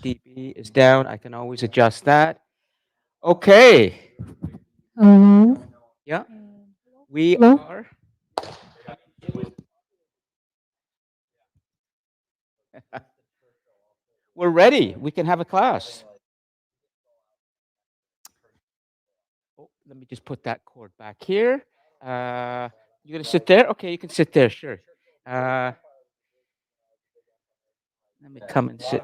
DB is down. I can always adjust that. Okay. Hello? Yeah, we Hello? are. We're ready. We can have a class. Oh, let me just put that cord back here. You gonna sit there? Okay, you can sit there. Sure. Uh, Let me come and sit.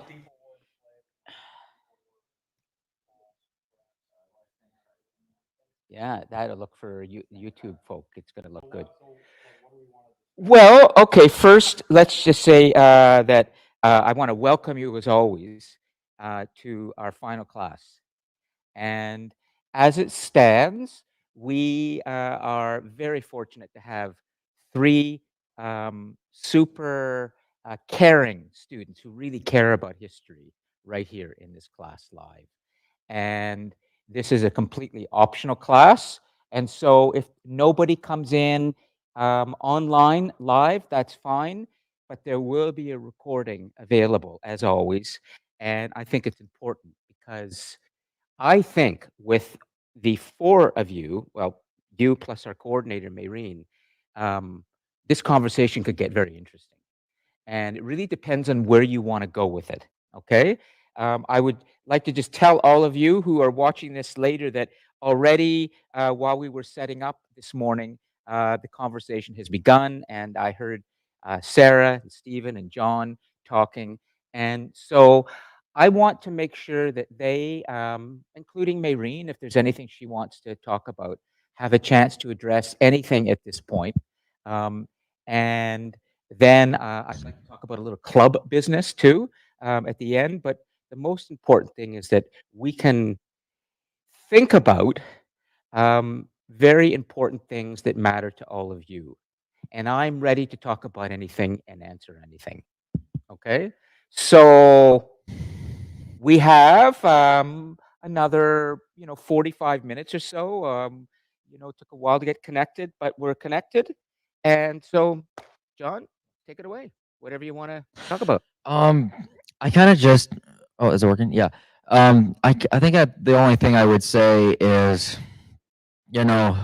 Yeah, that'll look for YouTube folk. It's gonna look good. Well, okay. First, let's just say that I want to welcome you, as always, to our final class. And as it stands, we are very fortunate to have three super caring students who really care about history right here in this class live. And this is a completely optional class. And so if nobody comes in online live, that's fine. But there will be a recording available as always. And I think it's important because I think with the four of you, well, you plus our coordinator, Maureen, um, this conversation could get very interesting. And it really depends on where you want to go with it. Okay. I would like to just tell all of you who are watching this later that already, while we were setting up this morning, the conversation has begun. And I heard Sarah and Stephen and John talking. And so I want to make sure that they, including Maureen, if there's anything she wants to talk about, have a chance to address anything at this point. Um, and then I'd like to talk about a little club business too at the end. But the most important thing is that we can think about very important things that matter to all of you. And I'm ready to talk about anything and answer anything. Okay. So we have another, 45 minutes or so. It took a while to get connected, but we're connected. And so, John, take it away. Whatever you want to talk about. Um, I kind of just. Oh, is it working? Yeah. I think the only thing I would say is, you know,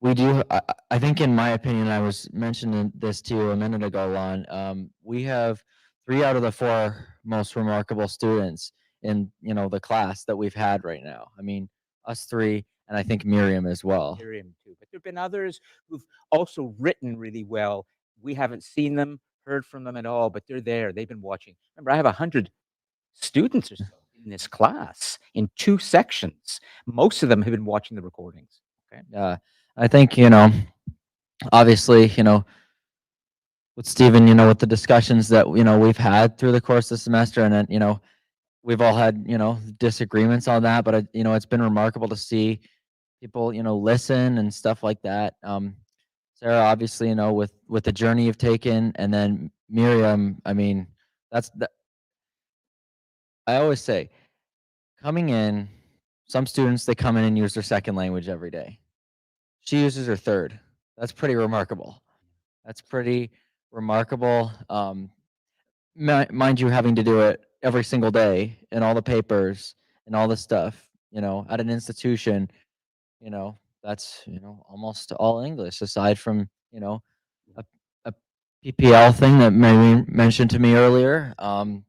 we do. I think, in my opinion, I was mentioning this to you a minute ago, Lon. We have three out of the four most remarkable students in the class that we've had right now. I mean, us three, and I think Miriam as well. Miriam too. But there have been others who've also written really well. We haven't seen them, heard from them at all, but they're there. They've been watching. Remember, I have 100 students or so in this class in two sections. Most of them have been watching the recordings. Okay. I think obviously, with Stephen, with the discussions that we've had through the course of the semester, and then we've all had disagreements on that, but it's been remarkable to see people listen and stuff like that. Sarah, obviously, with the journey you've taken, and then Miriam, I mean, that's the, I always say, coming in, some students, they come in and use their second language every day. She uses her third. That's pretty remarkable. That's pretty remarkable. Mind you, having to do it every single day in all the papers and all this stuff, at an institution, that's almost all English, aside from a, a PPL thing that Mary mentioned to me earlier. Mm.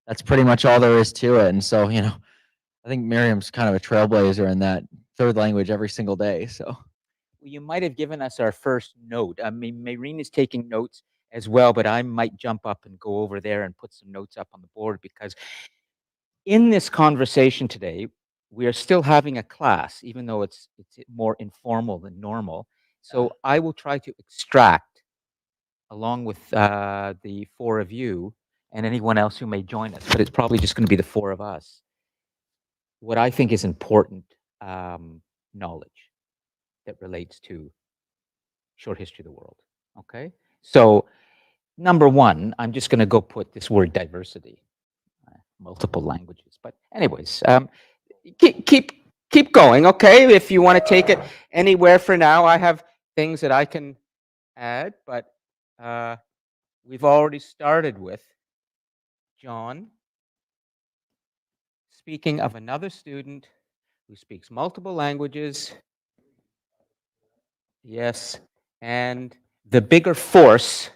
That's pretty much all there is to it. And so, I think Miriam's kind of a trailblazer in that third language every single day. So Well, you might have given us our first note. I mean, Maureen is taking notes as well, but I might jump up and go over there and put some notes up on the board because in this conversation today, we are still having a class, even though it's more informal than normal. So I will try to extract, along with the four of you and anyone else who may join us, but it's probably just going to be the four of us. What I think is important knowledge that relates to short history of the world. Okay, so number one, I'm just going to go put this word diversity, multiple languages. But anyways, keep going. Okay, if you want to take it anywhere for now, I have things that I can add, but uh, we've already started with John speaking of another student who speaks multiple languages. Yes. And the bigger force,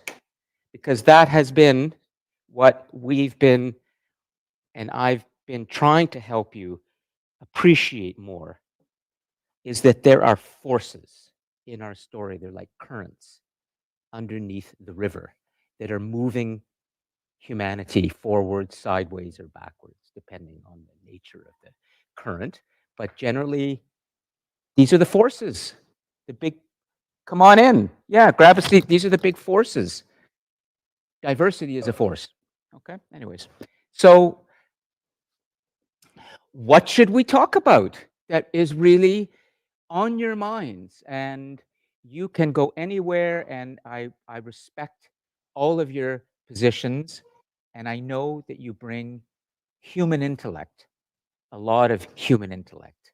because that has been what we've been, and I've been trying to help you appreciate more, is that there are forces in our story. They're like currents underneath the river that are moving humanity forward, sideways, or backwards, depending on the nature of the current. But generally, these are the forces. The big, come on in. Yeah, grab a seat. These are the big forces. Diversity is a force. Okay, anyways. So, what should we talk about that is really on your minds? And you can go anywhere, and I respect all of your positions. And I know that you bring human intellect, a lot of human intellect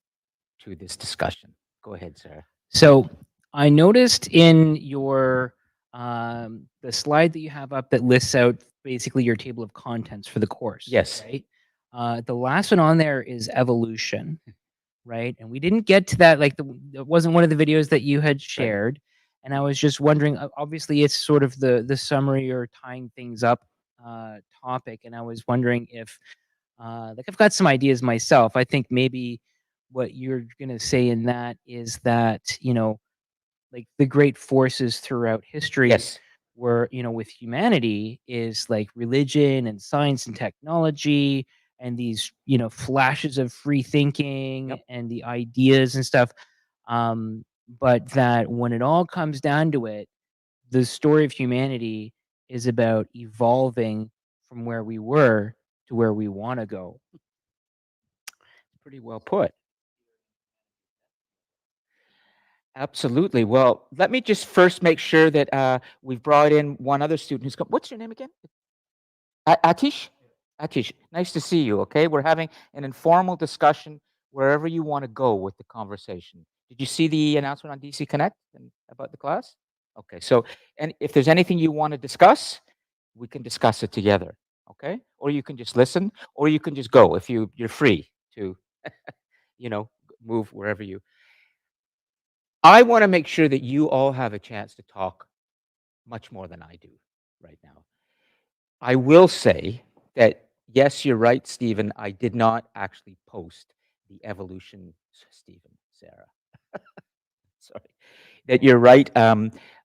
to this discussion. Go ahead, Sarah. So I noticed in your the slide that you have up that lists out basically your table of contents for the course. Yes. Right. The last one on there is evolution, right? And we didn't get to that. Like it wasn't one of the videos that you had shared. And I was just wondering. Obviously, it's sort of the summary or tying things up topic. And I was wondering if like I've got some ideas myself. I think maybe what you're gonna say in that is that, like the great forces throughout history Yes. were, with humanity is like religion and science and technology and these, flashes of free thinking Yep. and the ideas and stuff. But that when it all comes down to it, the story of humanity is about evolving from where we were to where we want to go. Pretty well put. Absolutely. Well, let me just first make sure that we've brought in one other student who's come. What's your name again? Atish? Atish, nice to see you. Okay, we're having an informal discussion wherever you want to go with the conversation. Did you see the announcement on DC Connect and about the class? Okay, so and if there's anything you want to discuss, we can discuss it together. Okay, or you can just listen, or you can just go if you're free to, you know, move wherever you. I want to make sure that you all have a chance to talk much more than I do right now. I will say that, yes, you're right, Stephen. I did not actually post the evolution, Stephen, Sarah. Sorry. That you're right.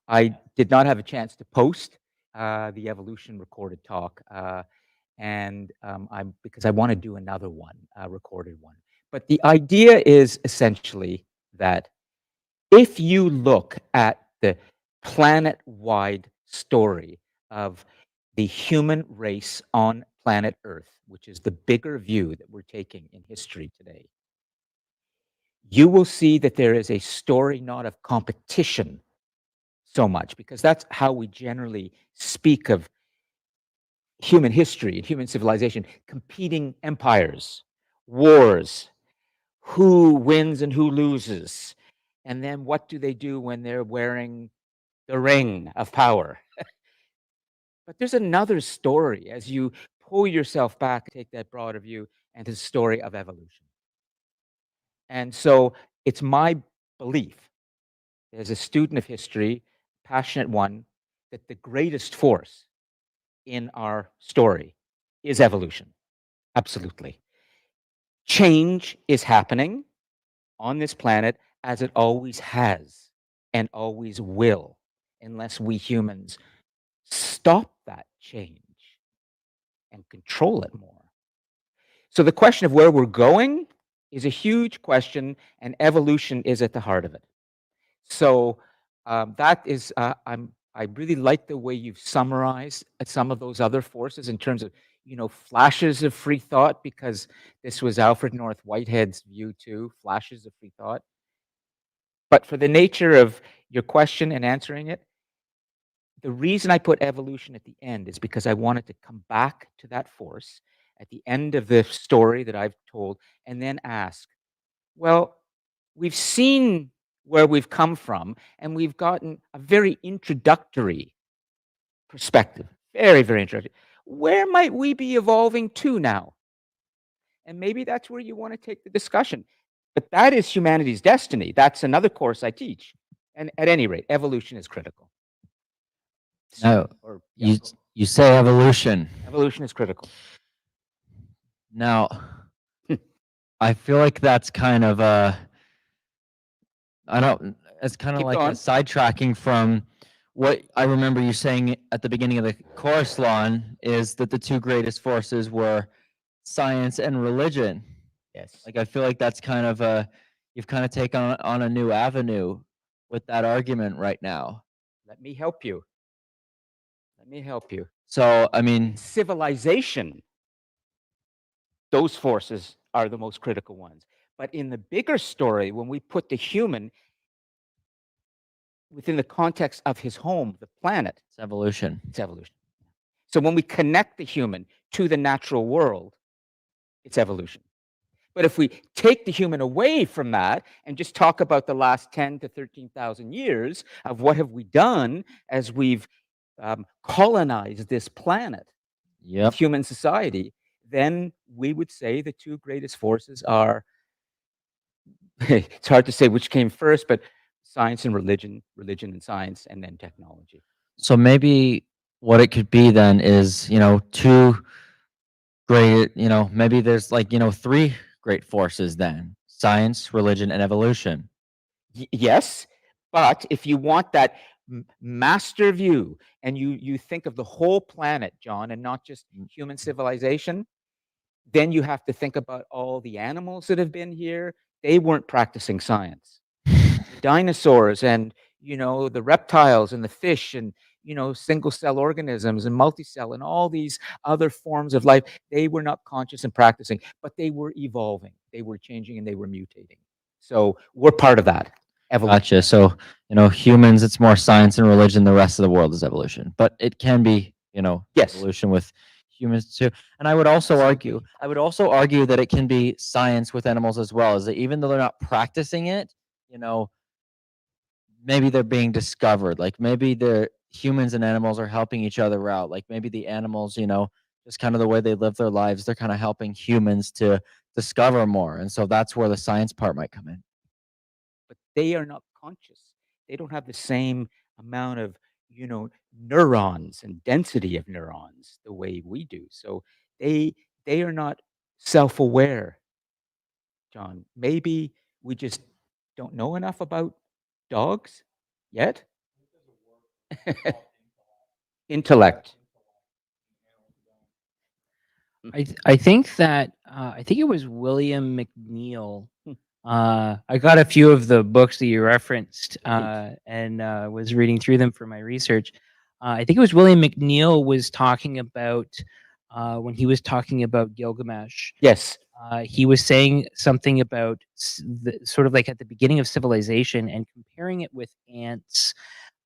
I did not have a chance to post the evolution recorded talk, and I'm because I want to do another one, a recorded one. But the idea is essentially that if you look at the planet-wide story of the human race on planet Earth, which is the bigger view that we're taking in history today, you will see that there is a story not of competition so much, because that's how we generally speak of human history and human civilization: competing empires, wars, who wins and who loses, and then what do they do when they're wearing the ring of power. But there's another story as you pull yourself back, take that broader view, and the story of evolution. And so it's my belief, as a student of history, passionate one, that the greatest force in our story is evolution. Absolutely. Change is happening on this planet as it always has and always will, unless we humans stop that change and control it more. So the question of where we're going is a huge question, and evolution is at the heart of it. So that is, I really like the way you've summarized some of those other forces in terms of, flashes of free thought, because this was Alfred North Whitehead's view too, flashes of free thought. But for the nature of your question and answering it, the reason I put evolution at the end is because I wanted to come back to that force at the end of the story that I've told and then ask, well, we've seen where we've come from and we've gotten a very introductory perspective. Very, very introductory. Where might we be evolving to now? And maybe that's where you want to take the discussion. But that is humanity's destiny. That's another course I teach. And at any rate, evolution is critical. No, Or, yeah, you say evolution. evolution is critical. Now, I feel like that's kind of it's kind of Keep like a going. sidetracking from what I remember you saying at the beginning of the course, Lon, is that the two greatest forces were science and religion. Yes. Like, I feel like that's kind of you've kind of taken on a new avenue with that argument right now. Let me help you. Let me help you. So, I mean, Civilization, those forces are the most critical ones. But in the bigger story, when we put the human within the context of his home, the planet, it's evolution. it's evolution. So when we connect the human to the natural world, it's evolution. But if we take the human away from that and just talk about the last 10 to 13,000 years of what have we done as we've colonized this planet, Yep. human society, then we would say the two greatest forces are, it's hard to say which came first, but science and religion, religion and science, and then technology. So maybe what it could be then is, two great, maybe there's like, three great forces then: science, religion, and evolution. Yes, but if you want that master view and you think of the whole planet, John, and not just human civilization, then you have to think about all the animals that have been here. They weren't practicing science. Dinosaurs and, the reptiles and the fish and, single cell organisms and multicell and all these other forms of life, they were not conscious and practicing, but they were evolving. They were changing and they were mutating. So we're part of that evolution. Gotcha. So, humans, it's more science and religion. The rest of the world is evolution. But it can be, Yes. evolution with humans too. And I would also argue that it can be science with animals as well. Is that even though they're not practicing it, maybe they're being discovered. Like maybe the humans and animals are helping each other out. Like maybe the animals, just kind of the way they live their lives, they're kind of helping humans to discover more. And so that's where the science part might come in. But they are not conscious. They don't have the same amount of, neurons and density of neurons the way we do. So they are not self-aware, John. Maybe we just don't know enough about dogs yet. Intellect. I think that I think it was William McNeill. I got a few of the books that you referenced and was reading through them for my research. I think it was William McNeill was talking about when he was talking about Gilgamesh. Yes. He was saying something about sort of like at the beginning of civilization and comparing it with ants.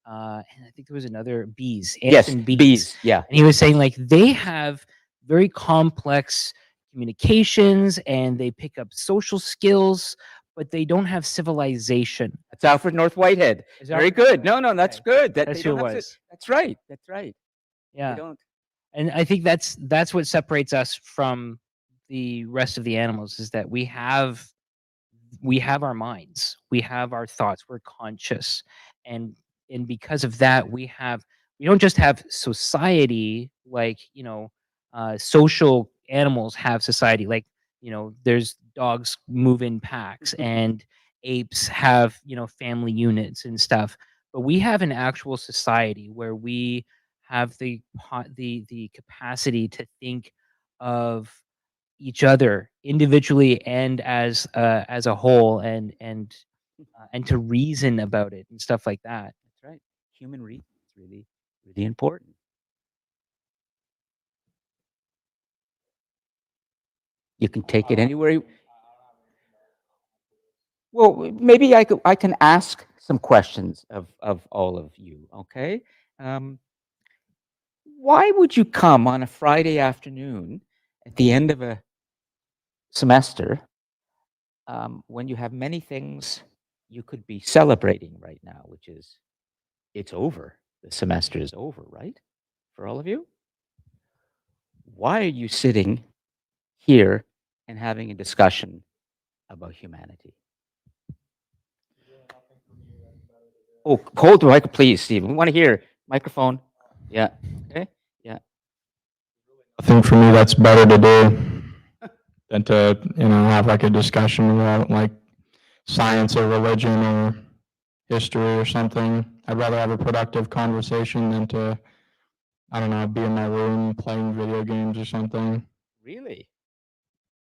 And I think there was another bees. Ants Yes. and bees. Yeah. And he was saying like they have very complex communications and they pick up social skills, but they don't have civilization. That's Alfred North Whitehead. Is that Very right? good. No, that's Okay. good. That That's they who it don't have was. That's right. That's right. They Yeah. don't. And I think that's what separates us from the rest of the animals is that we have our minds, we have our thoughts, we're conscious, and because of that we don't just have society like social animals have society, like there's dogs move in packs and apes have family units and stuff, but we have an actual society where we have the capacity to think of each other individually and as a whole, and to reason about it and stuff like that. That's right. Human reason is really, really important. You can take it anywhere. Well, maybe I can ask some questions of all of you. Okay. Why would you come on a Friday afternoon at the end of a semester when you have many things you could be celebrating right now, which is it's over. The semester is over, right? For all of you? Why are you sitting here and having a discussion about humanity. Oh, hold the mic, please, Stephen. We want to hear. Microphone. Yeah. Okay. Yeah. I think for me, that's better to do than to, have like a discussion about like science or religion or history or something. I'd rather have a productive conversation than to, I don't know, be in my room playing video games or something. Really?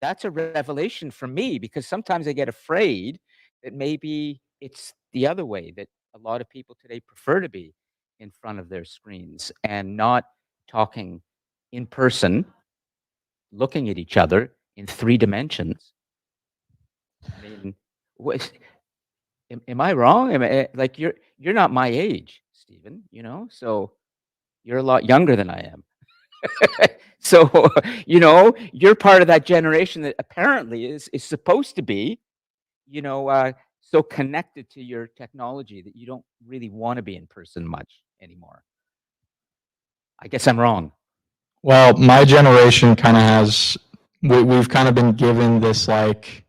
That's a revelation for me because sometimes I get afraid that maybe it's the other way, that a lot of people today prefer to be in front of their screens and not talking in person, looking at each other in 3 dimensions. I mean, what, am I wrong? Like you're not my age, Stephen, so you're a lot younger than I am. So, you're part of that generation that apparently is supposed to be, so connected to your technology that you don't really want to be in person much anymore. I guess I'm wrong. Well, my generation kind of has, we've kind of been given this like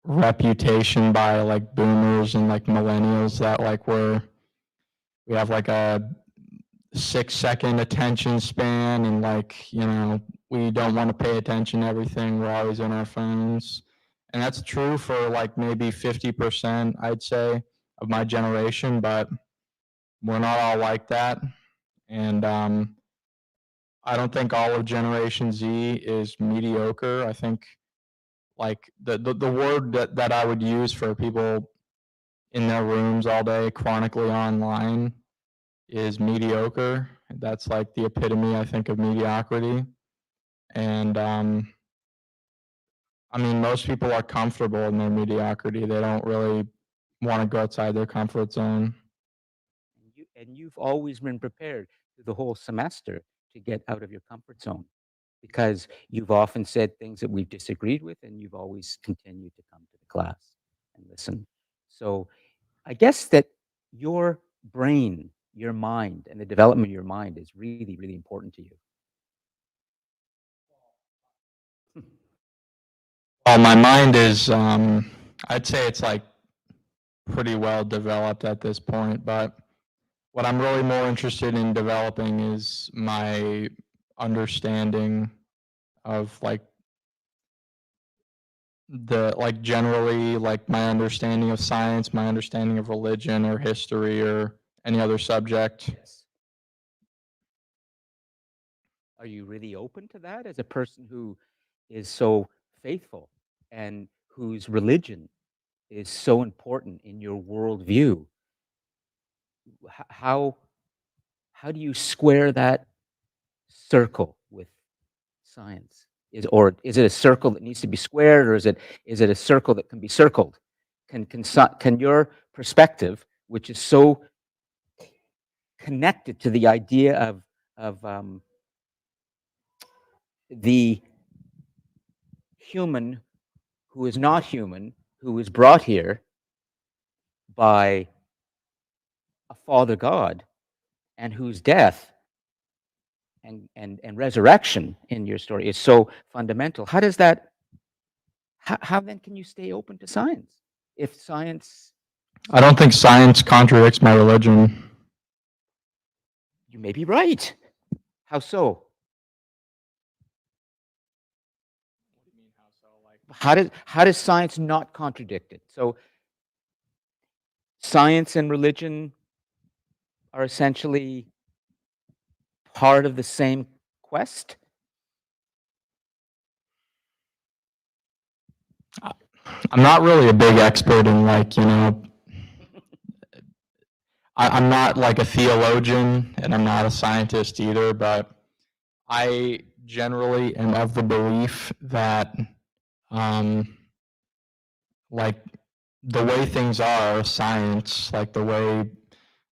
reputation by like boomers and like millennials that like we have like a 6-second attention span and like, we don't want to pay attention to everything. We're always on our phones. And that's true for like maybe 50%, I'd say, of my generation, but we're not all like that. And I don't think all of Generation Z is mediocre. I think like the word that I would use for people in their rooms all day, chronically online, is mediocre. That's like the epitome, I think, of mediocrity. And I mean, most people are comfortable in their mediocrity. They don't really want to go outside their comfort zone. And you've always been prepared through the whole semester to get out of your comfort zone because you've often said things that we've disagreed with, and you've always continued to come to the class and listen. So I guess that your brain, your mind, and the development of your mind is really, really important to you. Well, my mind is, I'd say it's like pretty well developed at this point, but what I'm really more interested in developing is my understanding of like generally like my understanding of science, my understanding of religion or history or any other subject. Yes. Are you really open to that as a person who is so faithful and whose religion is so important in your worldview? How do you square that circle with science? Is it a circle that needs to be squared, or is it a circle that can be circled? Can your perspective, which is so connected to the idea of the human who is not human, who is brought here by a Father God, and whose death and resurrection in your story is so fundamental. How does that? How then can you stay open to science if science? I don't think science contradicts my religion. You may be right. How so? How does science not contradict it? So science and religion are essentially part of the same quest? I'm not really a big expert in like, I'm not like a theologian and I'm not a scientist either, but I generally am of the belief that like the way things are, science, like the way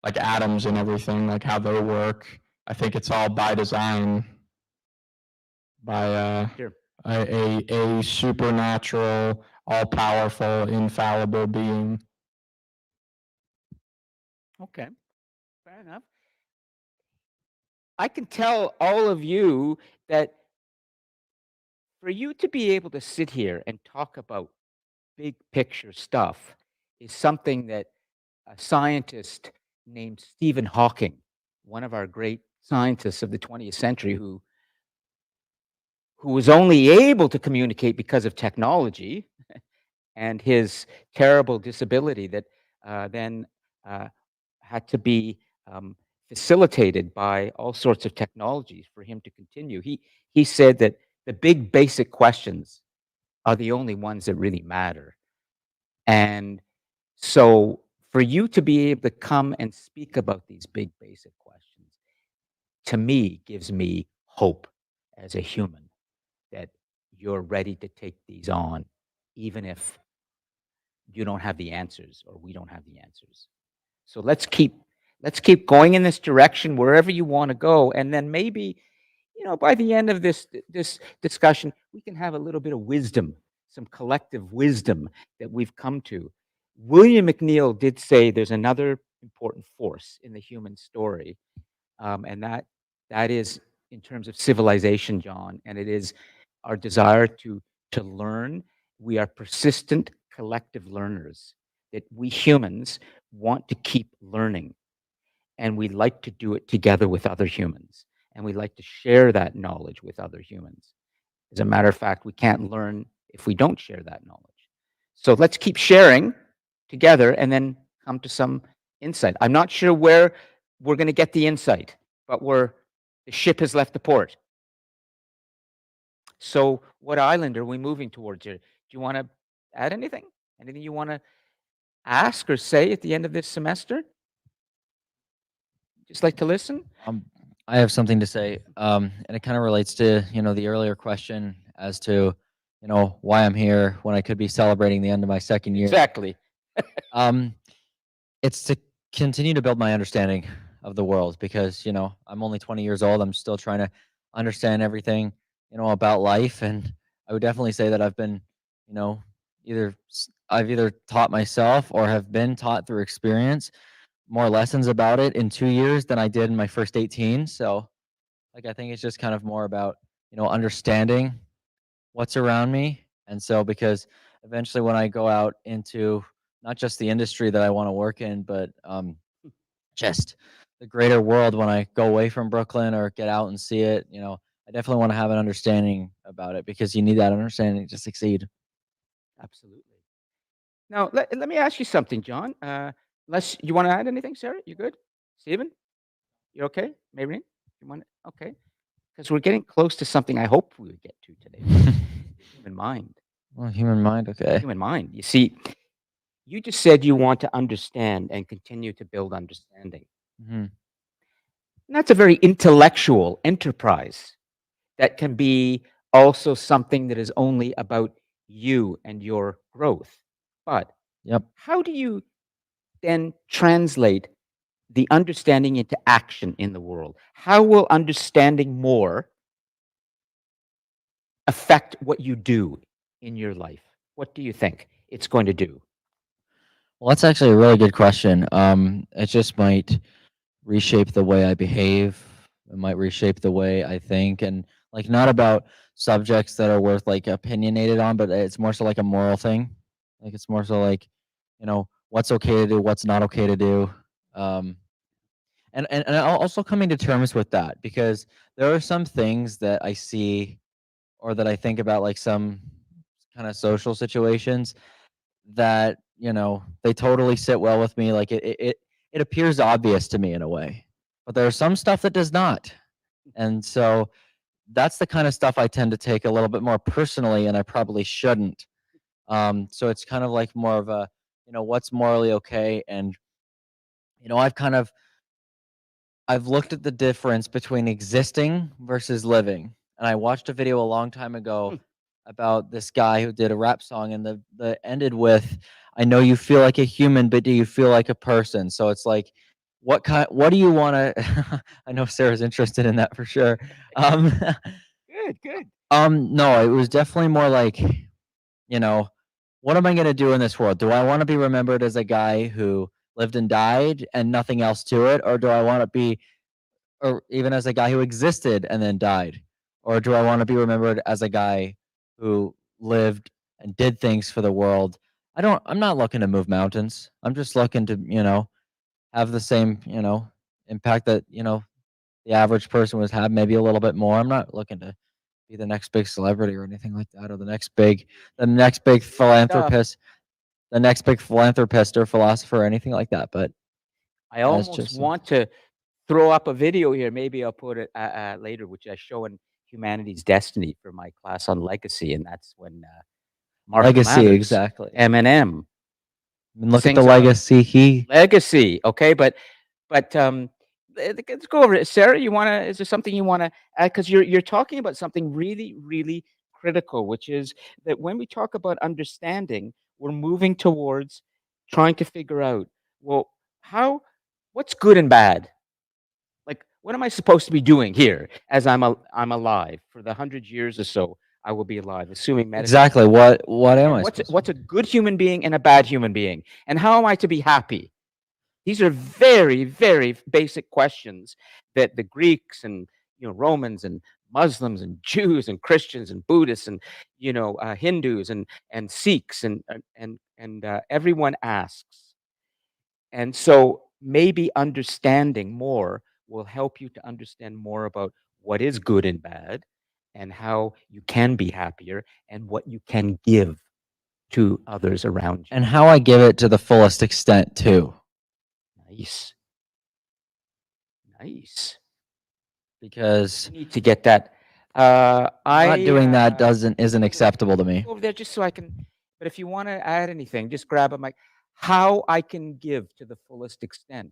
like atoms and everything, like how they work, I think it's all by design by Sure. a supernatural, all-powerful, infallible being. Okay. Fair enough. I can tell all of you that for you to be able to sit here and talk about big picture stuff is something that a scientist named Stephen Hawking, one of our great scientists of the 20th century, who was only able to communicate because of technology and his terrible disability that then had to be facilitated by all sorts of technologies for him to continue. He said that the big basic questions are the only ones that really matter. And so for you to be able to come and speak about these big basic questions, to me, gives me hope as a human that you're ready to take these on, even if you don't have the answers or we don't have the answers. So let's keep going in this direction wherever you want to go, and then maybe, by the end of this discussion, we can have a little bit of wisdom, some collective wisdom that we've come to. William McNeill did say there's another important force in the human story, and that is in terms of civilization, John, and it is our desire to learn. We are persistent collective learners, that we humans want to keep learning, and we like to do it together with other humans, and we like to share that knowledge with other humans. As a matter of fact, we can't learn if we don't share that knowledge. So let's keep sharing together and then come to some insight. I'm not sure where we're going to get the insight, but the ship has left the port. So what island are we moving towards here? Do you want to add anything? Anything you want to ask or say at the end of this semester? Just like to listen? I have something to say, and it kind of relates to the earlier question as to why I'm here when I could be celebrating the end of my second year. Exactly. It's to continue to build my understanding of the world because I'm only 20 years old. I'm still trying to understand everything about life, and I would definitely say that I've been I've either taught myself or have been taught through experience more lessons about it in 2 years than I did in my first 18. So I think it's just kind of more about understanding what's around me. And so because eventually when I go out into not just the industry that I want to work in, but just the greater world, when I go away from Brooklyn or get out and see it, I definitely want to have an understanding about it because you need that understanding to succeed. Absolutely. Now, let me ask you something, John. Unless you want to add anything, Sarah? You good? Stephen? You okay? Maureen? You want to? Okay. Because we're getting close to something I hope we would get to today. The human mind. Well, human mind, okay. Human mind. You see, you just said you want to understand and continue to build understanding. Mhm. And that's a very intellectual enterprise that can be also something that is only about you and your growth. But Yep. how do you then translate the understanding into action in the world? How will understanding more affect what you do in your life? What do you think it's going to do? Well, that's actually a really good question. It just might reshape the way I behave. It might reshape the way I think, and not about subjects that are worth opinionated on, but it's more so like a moral thing. It's more so what's okay to do, what's not okay to do. And also coming to terms with that because there are some things that I see or that I think about, like some kind of social situations that they totally sit well with me. It appears obvious to me in a way, but there's some stuff that does not. And so that's the kind of stuff I tend to take a little bit more personally, and I probably shouldn't. So it's kind of like more of a what's morally okay. And I've looked at the difference between existing versus living. And I watched a video a long time ago about this guy who did a rap song, and the ended with, "I know you feel like a human, but do you feel like a person?" So it's like, what do you want to I know Sarah's interested in that for sure. Um Good, good. no, it was definitely more like, what am I going to do in this world? Do I want to be remembered as a guy who lived and died and nothing else to it, or do I want to be, or even as a guy who existed and then died, or do I want to be remembered as a guy who lived and did things for the world. I'm not looking to move mountains. I'm just looking to, have the same, impact that, the average person would have, maybe a little bit more. I'm not looking to be the next big celebrity or anything like that, or the next big Stuff. philanthropist or philosopher or anything like that. But I that's almost just want to throw up a video here. Maybe I'll put it later, which I show in Humanity's Destiny for my class on legacy, and that's when Marshall legacy, Mathers, exactly. Eminem, And look at the sings out legacy legacy. Okay, but let's go over it. Sarah, is there something you wanna add? Because you're talking about something really, really critical, which is that when we talk about understanding, we're moving towards trying to figure out, well, how what's good and bad? Like, what am I supposed to be doing here as I'm alive for the 100 years or so I will be alive, assuming medicine. exactly. What am And I what's supposed to what's do? a good human being and a bad human being? And how am I to be happy? These are very, very basic questions that the Greeks and Romans and Muslims and Jews and Christians and Buddhists and Hindus and Sikhs and everyone asks. And so maybe understanding more will help you to understand more about what is good and bad and how you can be happier and what you can give to others around you. And how I give it to the fullest extent too, Nice. Nice. because You need to get that. not doing that uh, isn't acceptable to me. over there just so I can. But if you want to add anything, just grab a mic. How I can give to the fullest extent.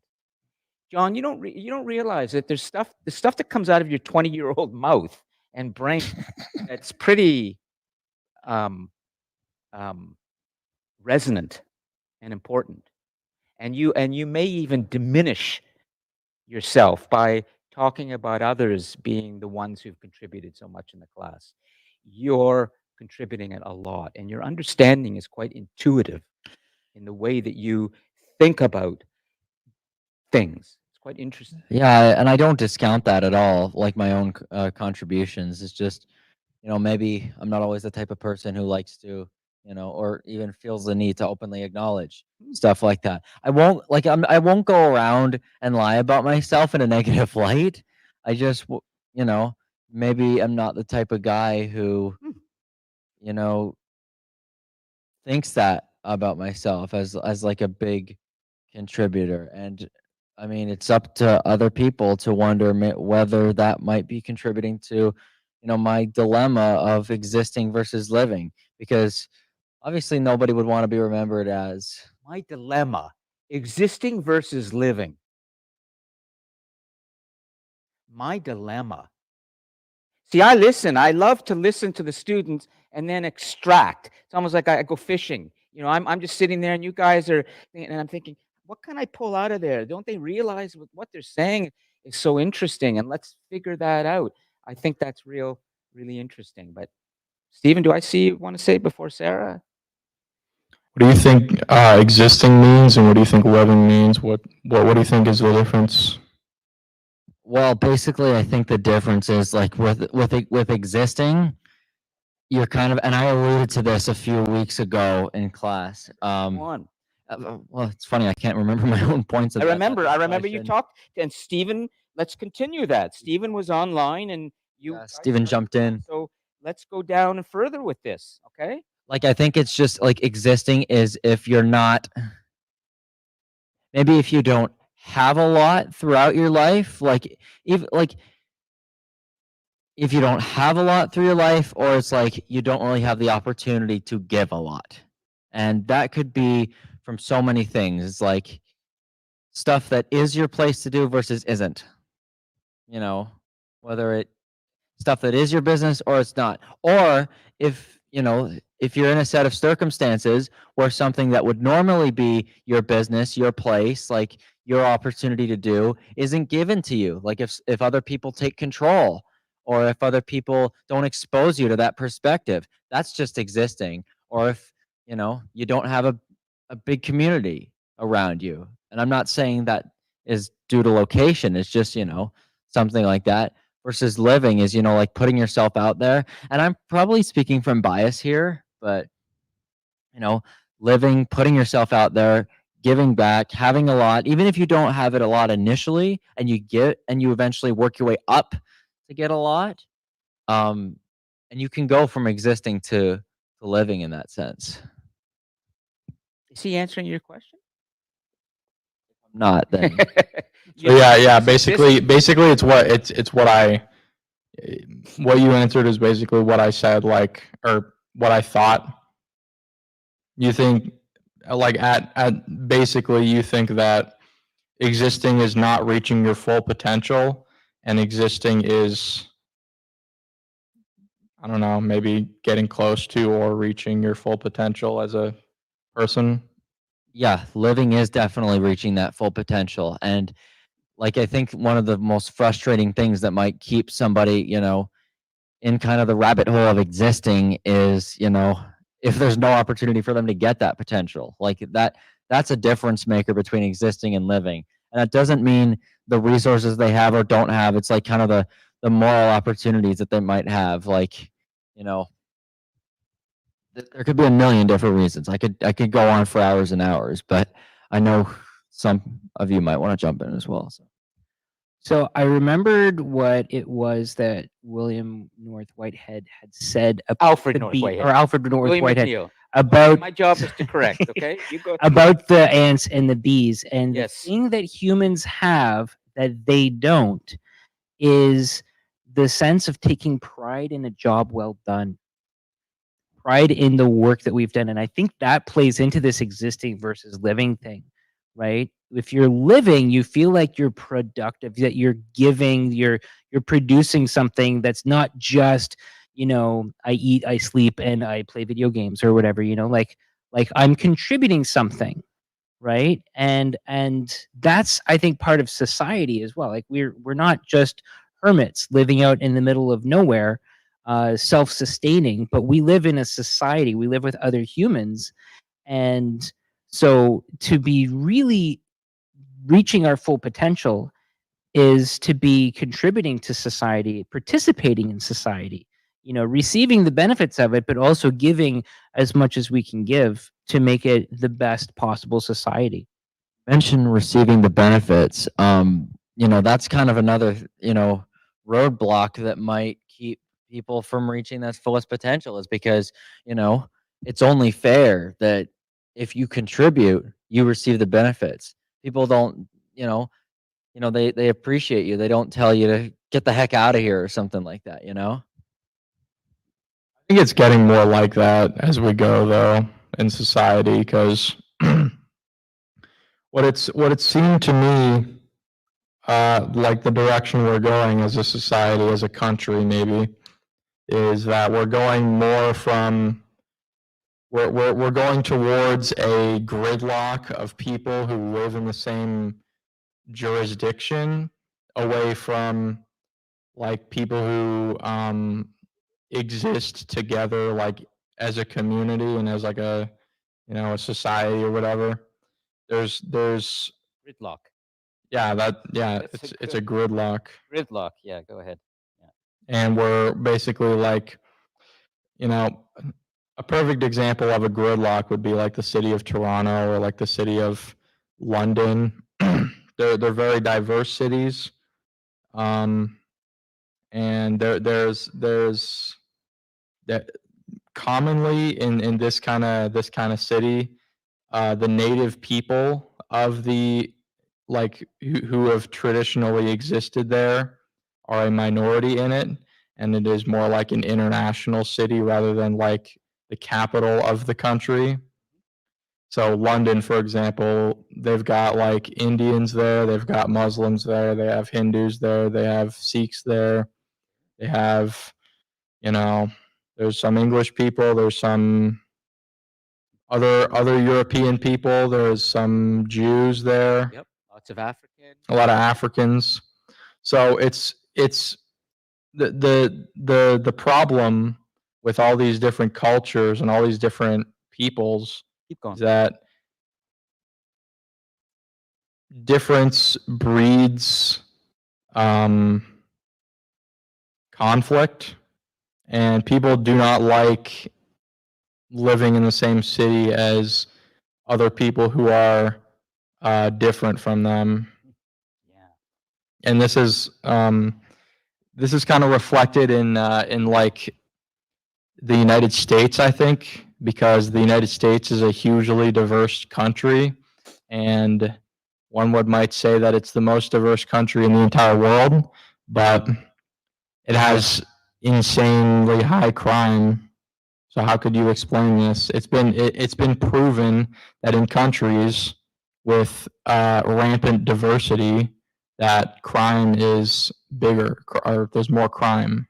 John, you don't realize that the stuff that comes out of your 20-year-old mouth and brain that's pretty um, um, resonant and important, and you may even diminish yourself by talking about others being the ones who've contributed so much in the class. You're contributing it a lot, and your understanding is quite intuitive in the way that you think about things. It's quite interesting. Yeah, and I don't discount that at all, like my own contributions. It's just, maybe I'm not always the type of person who likes to, or even feels the need to openly acknowledge stuff like that. I won't go around and lie about myself in a negative light. I just, maybe I'm not the type of guy who, Hmm. you know, thinks that about myself as like a big contributor. And I mean, it's up to other people to wonder whether that might be contributing to, my dilemma of existing versus living, because obviously nobody would want to be remembered as My dilemma, existing versus living. My dilemma. See, I listen. I love to listen to the students and then extract. It's almost like I go fishing. I'm just sitting there, and you guys are, and I'm thinking, what can I pull out of there? Don't they realize what they're saying is so interesting? And let's figure that out. I think that's really interesting. But Stephen, do I see you want to say before Sarah? What do you think existing means, and what do you think living means? What do you think is the difference? well, basically I think the difference is like with existing, you're kind of, and I alluded to this a few weeks ago in class. Go on. Well, it's funny, I can't remember my own points of I that remember you discussion. talked, and Stephen, let's continue that. Stephen was online and you Yeah, guys Stephen heard jumped that, in. so let's go down and further with this, okay? Like, I think it's just like existing is if you're not, maybe if you don't have a lot throughout your life, like if you don't have a lot through your life, or it's like you don't really have the opportunity to give a lot. And that could be from so many things. It's like stuff that is your place to do versus isn't. Whether it stuff that is your business or it's not. Or if you're in a set of circumstances where something that would normally be your business, your place, like your opportunity to do, isn't given to you. Like if other people take control, or if other people don't expose you to that perspective, that's just existing. Or if you don't have a big community around you. And I'm not saying that is due to location. It's just something like that. versus living is, you know, like putting yourself out there. And I'm probably speaking from bias here, but you know, living, putting yourself out there, giving back, having a lot, even if you don't have it a lot initially and you eventually work your way up to get a lot. Um, and you can go from existing to living in that sense. Is he answering your question? Not then. You So yeah, know, yeah. this- Basically, it's what you answered is basically what I said, like, or what I thought. You think, like, at basically, you think that existing is not reaching your full potential, and existing is, I don't know, maybe getting close to or reaching your full potential as a person. Yeah, living is definitely reaching that full potential. And like, I think one of the most frustrating things that might keep somebody, you know, in kind of the rabbit hole of existing is, you know, if there's no opportunity for them to get that potential, like that's a difference maker between existing and living. And that doesn't mean the resources they have or don't have. It's like kind of the moral opportunities that they might have. Like, you know, there could be a million different reasons. I could go on for hours and hours, but I know some of you might want to jump in as well. So I remembered what it was that William North Whitehead had said about Alfred the North bee, Whitehead. or Alfred North William Whitehead McNeil. about My job is to correct. Okay, you go. about the ants and the bees, and Yes. the thing that humans have that they don't is the sense of taking pride in a job well done, pride in the work that we've done. And I think that plays into this existing versus living thing, right? If you're living, you feel like you're productive, that you're giving, you're producing something that's not just, you know, I eat, I sleep, and I play video games or whatever, you know, like I'm contributing something, right? And that's, I think, part of society as well. Like we're not just hermits living out in the middle of nowhere, self-sustaining, but we live in a society, we live with other humans. And so to be really reaching our full potential is to be contributing to society, participating in society, you know, receiving the benefits of it, but also giving as much as we can give to make it the best possible society. Mention receiving the benefits. You know, that's kind of another, you know, roadblock that might keep people from reaching that fullest potential is because, you know, it's only fair that if you contribute, you receive the benefits. People don't, they appreciate you. They don't tell you to get the heck out of here or something like that, you know? I think it's getting more like that as we go, though, in society, because what it's seemed to me, like the direction we're going as a society, as a country, maybe, is that we're going more from we're going towards a gridlock of people who live in the same jurisdiction, away from like people who exist together, like as a community and as like a a society or whatever. There's Gridlock. It's a gridlock, Gridlock. Yeah, go ahead. and we're basically like, you know, a perfect example of a gridlock would be like the city of Toronto or like the city of London. They're very diverse cities, and there's that commonly in this kind of city, the native people of the like who have traditionally existed there are a minority in it, and it is more like an international city rather than like the capital of the country. So London, for example, they've got like Indians there, they've got Muslims there, they have Hindus there, they have Sikhs there, they have, you know, there's some English people, there's some other European people, there's some Jews there, Yep. Lots of African. a lot of Africans. So it's the problem with all these different cultures and all these different peoples Keep going. is that difference breeds conflict, and people do not like living in the same city as other people who are different from them. Yeah. And this is kind of reflected in like the United States, I think, because the United States is a hugely diverse country, and one might say that it's the most diverse country in the entire world, but it has insanely high crime. So how could you explain this? It's been proven that in countries with rampant diversity, that crime is bigger, or there's more crime.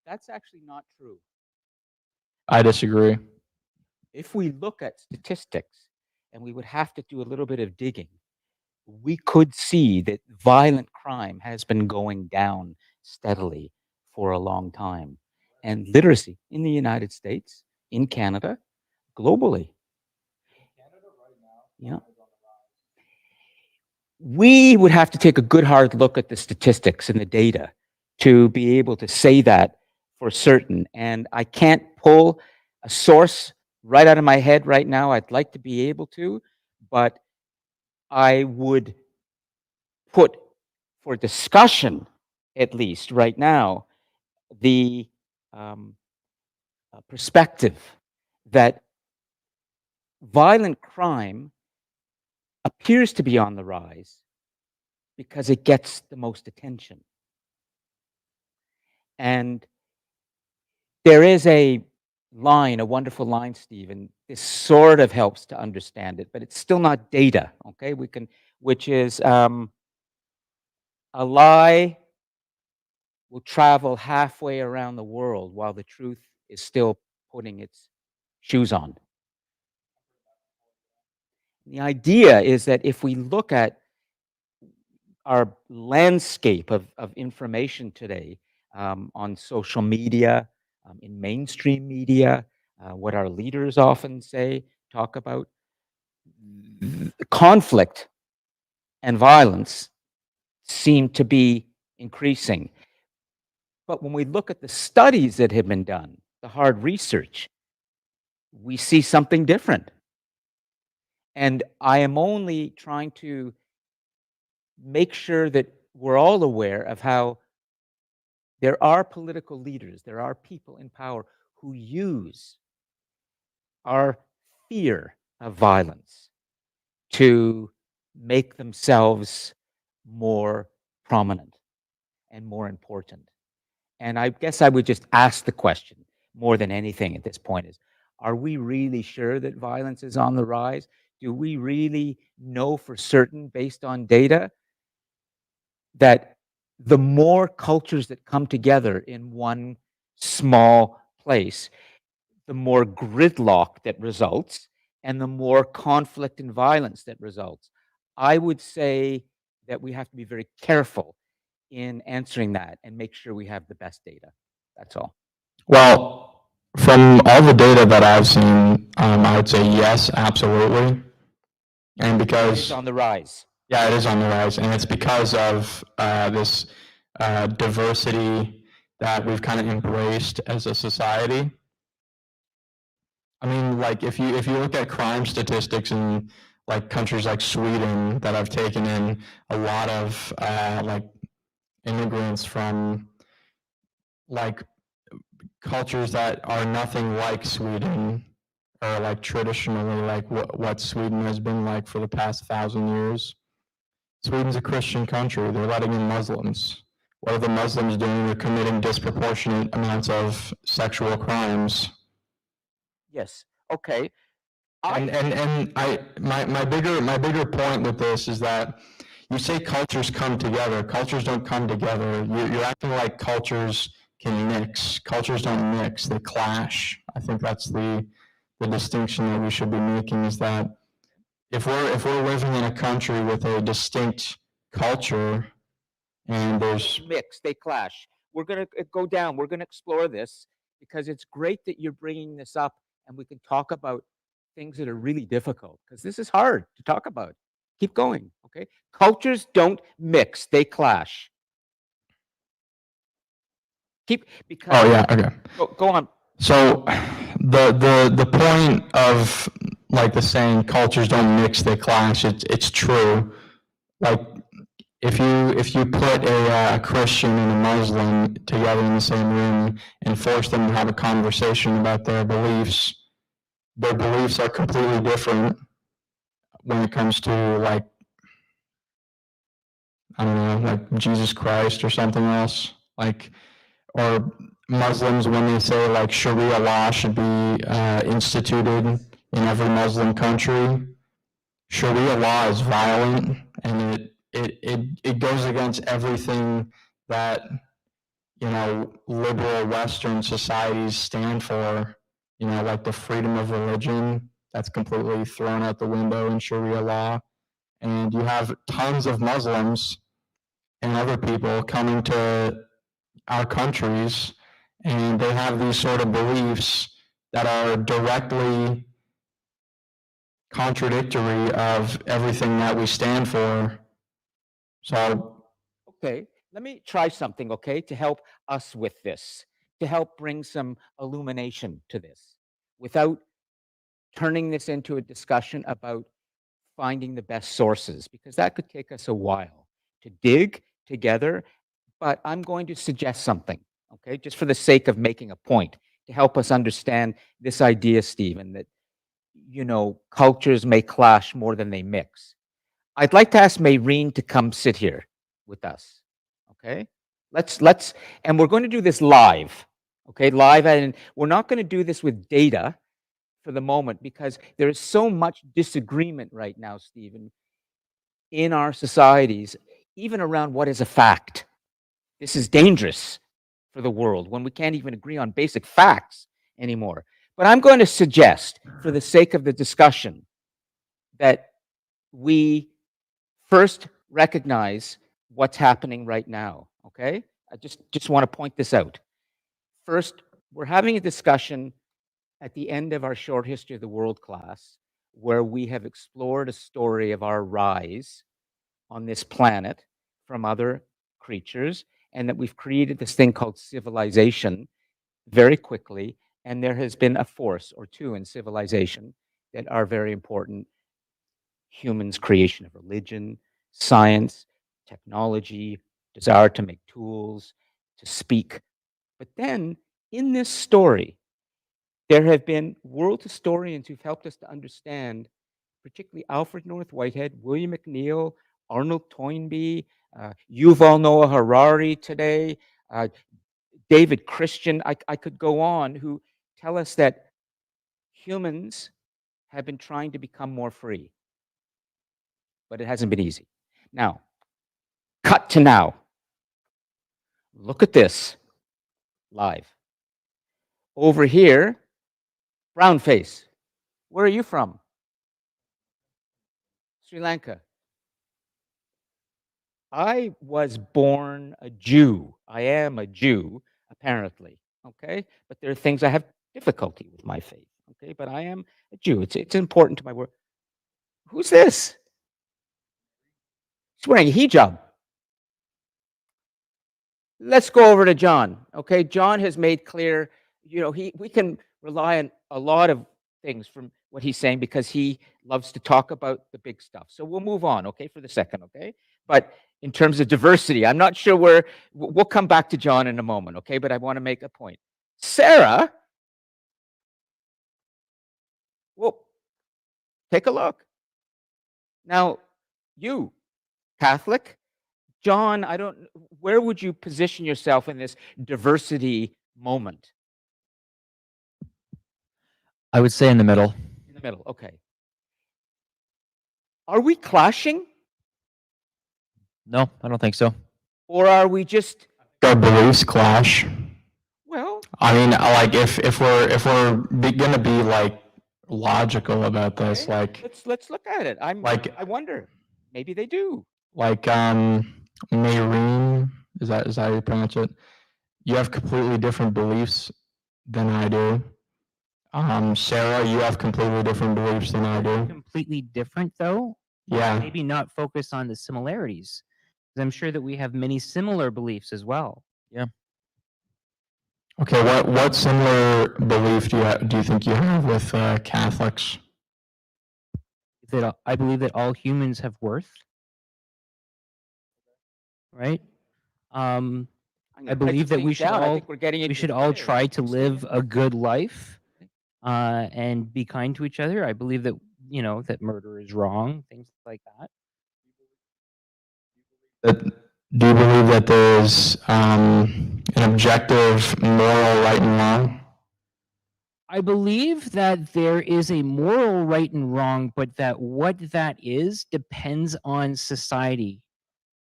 That's actually not true. I disagree. If we look at statistics, and we would have to do a little bit of digging, we could see that violent crime has been going down steadily for a long time. And literacy in the United States, in Canada, globally. Yeah. We would have to take a good hard look at the statistics and the data to be able to say that for certain. And I can't pull a source right out of my head right now. I'd like to be able to, but I would put for discussion, at least right now, the perspective that violent crime appears to be on the rise because it gets the most attention. And there is a line, a wonderful line, Stephen. This sort of helps to understand it, but it's still not data, okay? Which is a lie will travel halfway around the world while the truth is still putting its shoes on. The idea is that if we look at our landscape of information today, on social media, in mainstream media, what our leaders often say, talk about, conflict and violence seem to be increasing. But when we look at the studies that have been done, the hard research, we see something different. And I am only trying to make sure that we're all aware of how there are political leaders, there are people in power who use our fear of violence to make themselves more prominent and more important. And I guess I would just ask the question more than anything at this point is, are we really sure that violence is on the rise? Do we really know for certain, based on data, that the more cultures that come together in one small place, the more gridlock that results and the more conflict and violence that results? I would say that we have to be very careful in answering that and make sure we have the best data. That's all. Well, from all the data that I've seen, I would say yes, absolutely. And It's because, on the rise. yeah, it is on the rise, and it's because of this diversity that we've kind of embraced as a society. I mean, like if you look at crime statistics in like countries like Sweden that have taken in a lot of like immigrants from like cultures that are nothing like Sweden, or like traditionally like what Sweden has been like for the past 1,000 years. Sweden's a Christian country. They're letting in Muslims. What are the Muslims doing? They're committing disproportionate amounts of sexual crimes. Yes. Okay. And my bigger point with this is that you say cultures come together. Cultures don't come together. You're acting like cultures can mix. Cultures don't mix. They clash. I think that's the distinction that we should be making, is that if we're living in a country with a distinct culture and there's mix, they clash. We're going to go down. We're going to explore this because it's great that you're bringing this up and we can talk about things that are really difficult because this is hard to talk about. Keep going, okay? Cultures don't mix, they clash. because Oh yeah, okay. go on. So the point of like the saying cultures don't mix, they clash, it's true. Like if you put a Christian and a Muslim together in the same room and force them to have a conversation about their beliefs are completely different when it comes to like, I don't know, like Jesus Christ or something else. Like, or Muslims, when they say like Sharia law should be instituted in every Muslim country, Sharia law is violent and it goes against everything that, you know, liberal Western societies stand for, you know, like the freedom of religion, that's completely thrown out the window in Sharia law. And you have tons of Muslims and other people coming to our countries, and they have these sort of beliefs that are directly contradictory of everything that we stand for. So, Okay, let me try something, okay, to help us with this, to help bring some illumination to this without turning this into a discussion about finding the best sources, because that could take us a while to dig together. But I'm going to suggest something, okay, just for the sake of making a point to help us understand this idea, Stephen, that, you know, cultures may clash more than they mix. I'd like to ask Mayreen to come sit here with us. Okay? Let's and we're going to do this live. Okay? Live, and we're not going to do this with data for the moment because there is so much disagreement right now, Stephen, in our societies, even around what is a fact. This is dangerous for the world when we can't even agree on basic facts anymore. But I'm going to suggest, for the sake of the discussion, that we first recognize what's happening right now, okay? I just want to point this out. First, we're having a discussion at the end of our short history of the world class where we have explored a story of our rise on this planet from other creatures, and that we've created this thing called civilization very quickly, and there has been a force or two in civilization that are very important: humans' creation of religion, science, technology, desire to make tools, to speak. But then in this story, there have been world historians who've helped us to understand, particularly Alfred North Whitehead, William McNeill, Arnold Toynbee, Yuval Noah Harari today, David Christian, I could go on, who tell us that humans have been trying to become more free, but it hasn't been easy. Now, cut to now. Look at this live. Over here, brown face. Where are you from? Sri Lanka. I was born a Jew. I am a Jew, apparently. Okay? But there are things I have difficulty with my faith. Okay? But I am a Jew. It's important to my work. Who's this? He's wearing a hijab. Let's go over to John. Okay? John has made clear, you know, we can rely on a lot of things from what he's saying because he loves to talk about the big stuff. So we'll move on, okay, for the second, okay? But in terms of diversity, I'm not sure where we'll come back to John in a moment, okay? But I want to make a point. Sarah, well, take a look. Now, you, Catholic, John, where would you position yourself in this diversity moment? I would say in the middle. In the middle, okay. Are we clashing? No, I don't think so. Or are we just, our beliefs clash. well, I mean, like if we're going to be like logical about this, okay, like let's look at it. Like- I wonder, maybe they do. Mayreen, is that how you pronounce it? You have completely different beliefs than I do. Sarah, you have completely different beliefs than I do. Completely different though. Yeah. Maybe not focus on the similarities. 'Cause I'm sure that we have many similar beliefs as well. Okay, what similar belief do you think you have with Catholics? That I believe that all humans have worth, right? I'm I gonna believe break that we things should down. I all think we're getting we into should all very try to interesting live a areas. good life, and be kind to each other. I believe that that murder is wrong, things like that. Do you believe that there's an objective moral right and wrong? I believe that there is a moral right and wrong, but that what that is depends on society.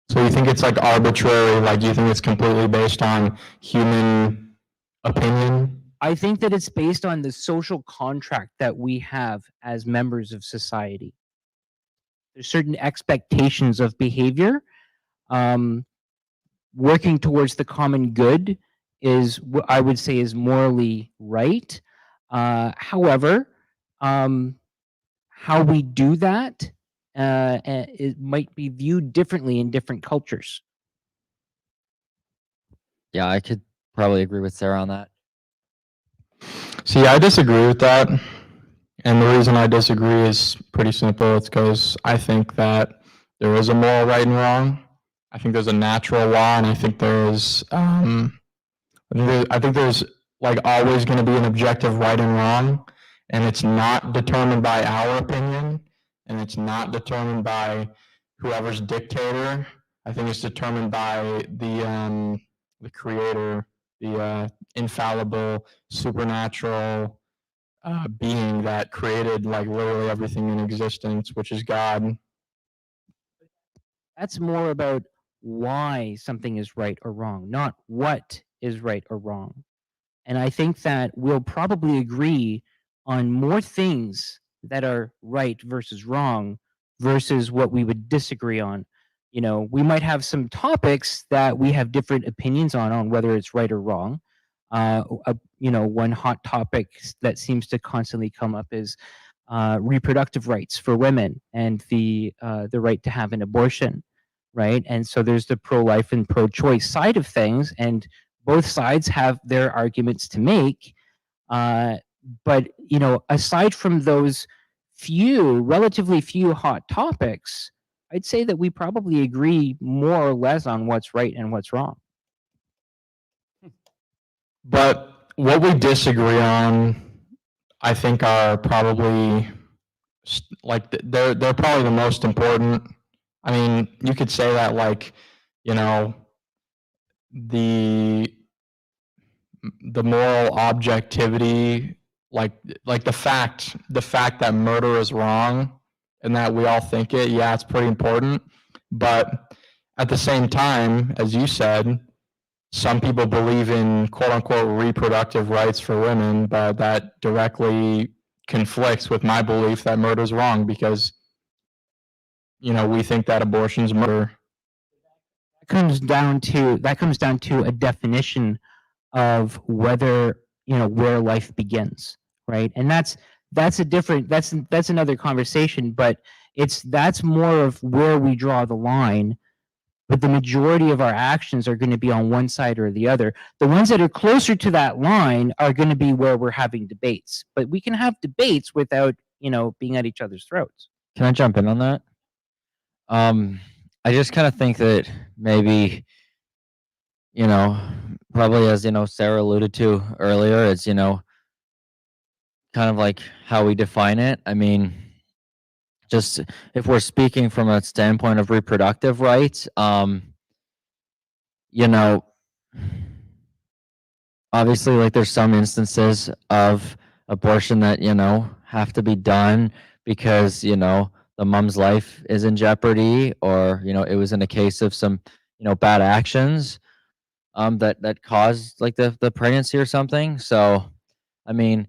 So you think it's like arbitrary, like you think it's completely based on human opinion? I think that it's based on the social contract that we have as members of society. There's certain expectations of behavior. Um, Working towards the common good is what I would say is morally right. However, how we do that, it might be viewed differently in different cultures. Yeah, I could probably agree with Sarah on that. See, I disagree with that. And the reason I disagree is pretty simple. It's because I think that there is a moral right and wrong. I think there's a natural law, and I think I think there's like always going to be an objective right and wrong, and it's not determined by our opinion, and it's not determined by whoever's dictator. I think it's determined by the creator, the infallible, supernatural being that created like literally everything in existence, which is God. That's more about why something is right or wrong, not what is right or wrong. And I think that we'll probably agree on more things that are right versus wrong versus what we would disagree on. We might have some topics that we have different opinions on whether it's right or wrong. One hot topic that seems to constantly come up is reproductive rights for women and the right to have an abortion, right? And so there's the pro-life and pro-choice side of things, and both sides have their arguments to make. But aside from those relatively few hot topics, I'd say that we probably agree more or less on what's right and what's wrong. But what we disagree on, I think, are probably like they're probably the most important. I mean, you could say that like, you know, the moral objectivity, like the fact that murder is wrong and that we all think it, yeah, it's pretty important. But at the same time, as you said, some people believe in quote unquote reproductive rights for women, but that directly conflicts with my belief that murder is wrong because, we think that abortion's murder. That comes down to a definition of whether where life begins, right? And that's another conversation, but that's more of where we draw the line. But the majority of our actions are going to be on one side or the other. The ones that are closer to that line are going to be where we're having debates. But we can have debates without being at each other's throats. Can I jump in on that? I just kind of think that maybe, probably as Sarah alluded to earlier, it's kind of like how we define it. I mean, just if we're speaking from a standpoint of reproductive rights, obviously, like there's some instances of abortion that have to be done because the mom's life is in jeopardy, or it was in a case of some bad actions that caused like the pregnancy or something. So I mean,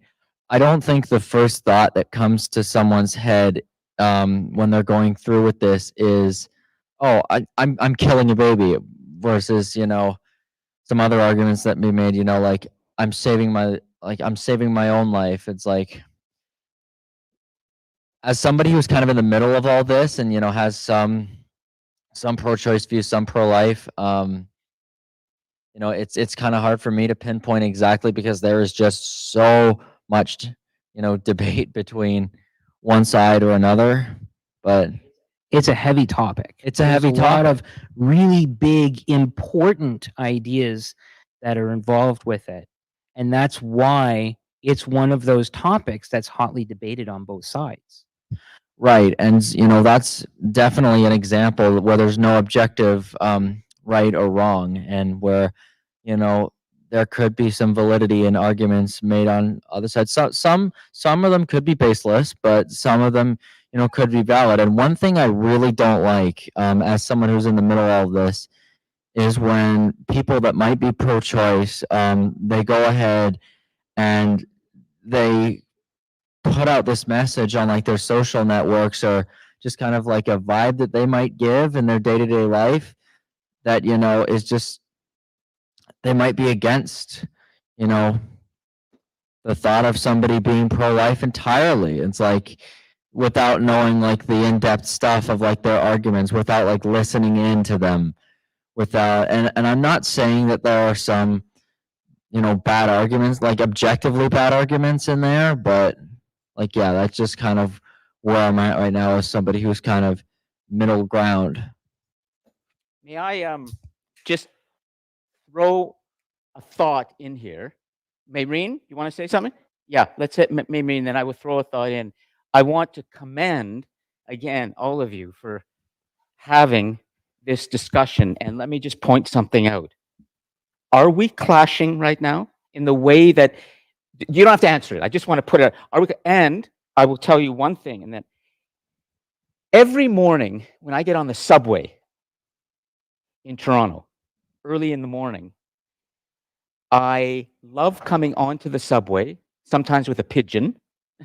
I don't think the first thought that comes to someone's head when they're going through with this is, oh, I'm killing a baby, versus some other arguments that be made, like I'm saving my own life. It's like, as somebody who's kind of in the middle of all this and has some pro-choice views, some pro-life, you know, it's kind of hard for me to pinpoint exactly because there is just so much, you know, debate between one side or another. But It's a heavy topic. It's a There's heavy lot topic. of really big, important ideas that are involved with it. And that's why it's one of those topics that's hotly debated on both sides. right, and you know, that's definitely an example where there's no objective right or wrong, and where, you know, there could be some validity in arguments made on other sides. Some of them could be baseless, but some of them, you know, could be valid. And one thing I really don't like, as someone who's in the middle of all of this, is when people that might be pro-choice, they go ahead and they put out this message on like their social networks, or just kind of like a vibe that they might give in their day-to-day life, that, you know, is just, they might be against, you know, the thought of somebody being pro-life entirely. It's like, without knowing like the in-depth stuff of like their arguments, without like listening into them, without, and I'm not saying that there are some, you know, bad arguments, like objectively bad arguments in there, but like, yeah, that's just kind of where I'm at right now as somebody who's kind of middle ground. May I just throw a thought in here? Maureen, you want to say something? Yeah, let's hit Maureen, then I will throw a thought in. I want to commend, again, all of you for having this discussion. And let me just point something out. Are we clashing right now in the way that, you don't have to answer it. I just want to put it, and I will tell you one thing, and that every morning when I get on the subway in Toronto, early in the morning, I love coming onto the subway, sometimes with a pigeon,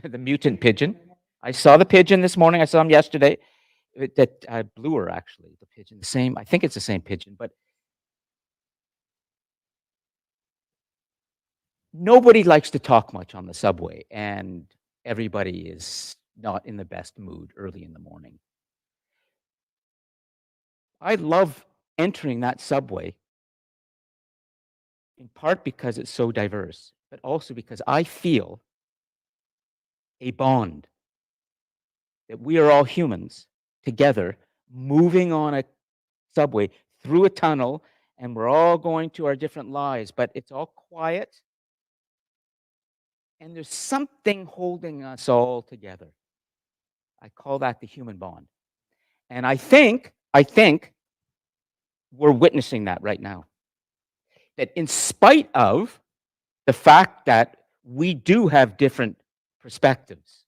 the mutant pigeon. I saw the pigeon this morning. I saw him yesterday. That blew her, actually, the pigeon. The same, I think it's the same pigeon, but nobody likes to talk much on the subway, and everybody is not in the best mood early in the morning. I love entering that subway, in part because it's so diverse, but also because I feel a bond that we are all humans together, moving on a subway through a tunnel, and we're all going to our different lives, but it's all quiet. And there's something holding us all together. I call that the human bond. And I think we're witnessing that right now. That in spite of the fact that we do have different perspectives,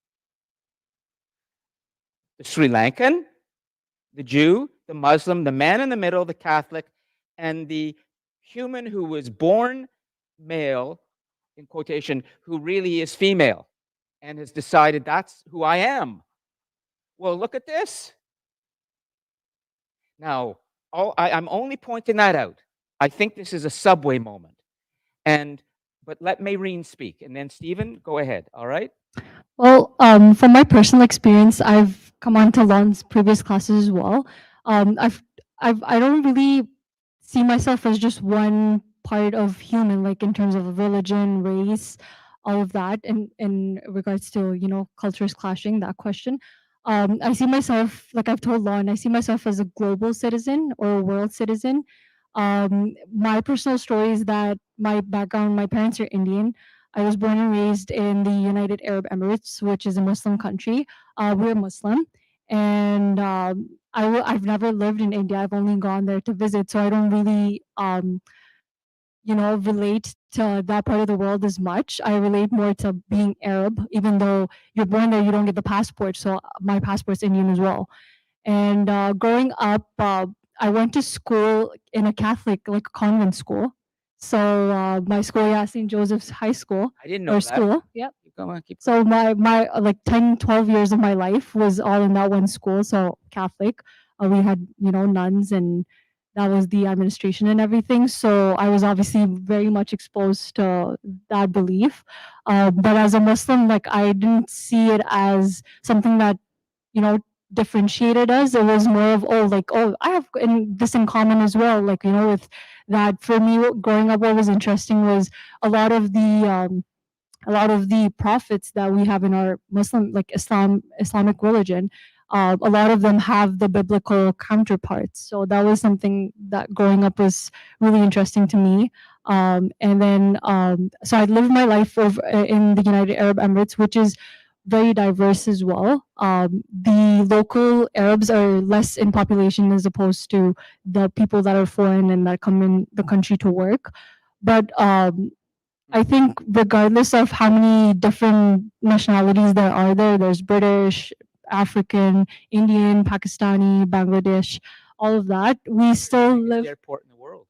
the Sri Lankan, the Jew, the Muslim, the man in the middle, the Catholic, and the human who was born male, in quotation, who really is female and has decided that's who I am. Well, look at this. Now, I'm only pointing that out. I think this is a subway moment. But let Maureen speak, and then Stephen, go ahead. All right? Well, from my personal experience, I've come on to Lon's previous classes as well. I don't really see myself as just one part of human, like in terms of religion, race, all of that, and in regards to, you know, cultures clashing, that question. I see myself, like I've told Lon, I see myself as a global citizen or a world citizen. My personal story is that my background, my parents are Indian. I was born and raised in the United Arab Emirates, which is a Muslim country. We're Muslim, and I've never lived in India. I've only gone there to visit, so I don't really, you know, relate to that part of the world as much. I relate more to being Arab, even though you're born there, you don't get the passport. So my passport's Indian as well. And growing up, I went to school in a Catholic, like convent school. So my school, yeah, St. Joseph's High School I didn't know or that. school. Yep. Keep going, keep So my like 10, 12 years of my life was all in that one school. So Catholic. We had, you know, nuns, and that was the administration and everything. So I was obviously very much exposed to that belief. But as a Muslim, like I didn't see it as something that, you know, differentiated us. It was more of, oh, like, oh, I have this in common as well. Like, you know, with that, for me, growing up, what was interesting was a lot of the prophets that we have in our Muslim, like Islamic religion, a lot of them have the biblical counterparts. So that was something that growing up was really interesting to me. And then, so I lived my life in the United Arab Emirates, which is very diverse as well. The local Arabs are less in population as opposed to the people that are foreign and that come in the country to work. But I think regardless of how many different nationalities there are there's British, African, Indian, Pakistani, Bangladesh, all of that, we still Biggest live. airport in the world.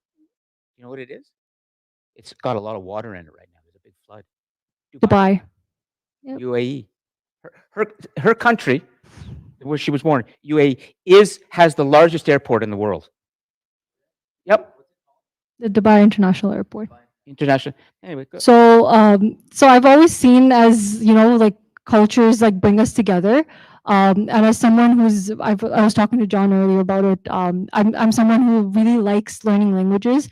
You know what it is? It's got a lot of water in it right now. There's a big flood. Dubai. Yep. UAE. Her country, where she was born, UAE, has the largest airport in the world. Yep. The Dubai International Airport. International. Anyway, go. So so I've always seen, as you know, like cultures like bring us together. And as someone I was talking to John earlier about it. I'm someone who really likes learning languages.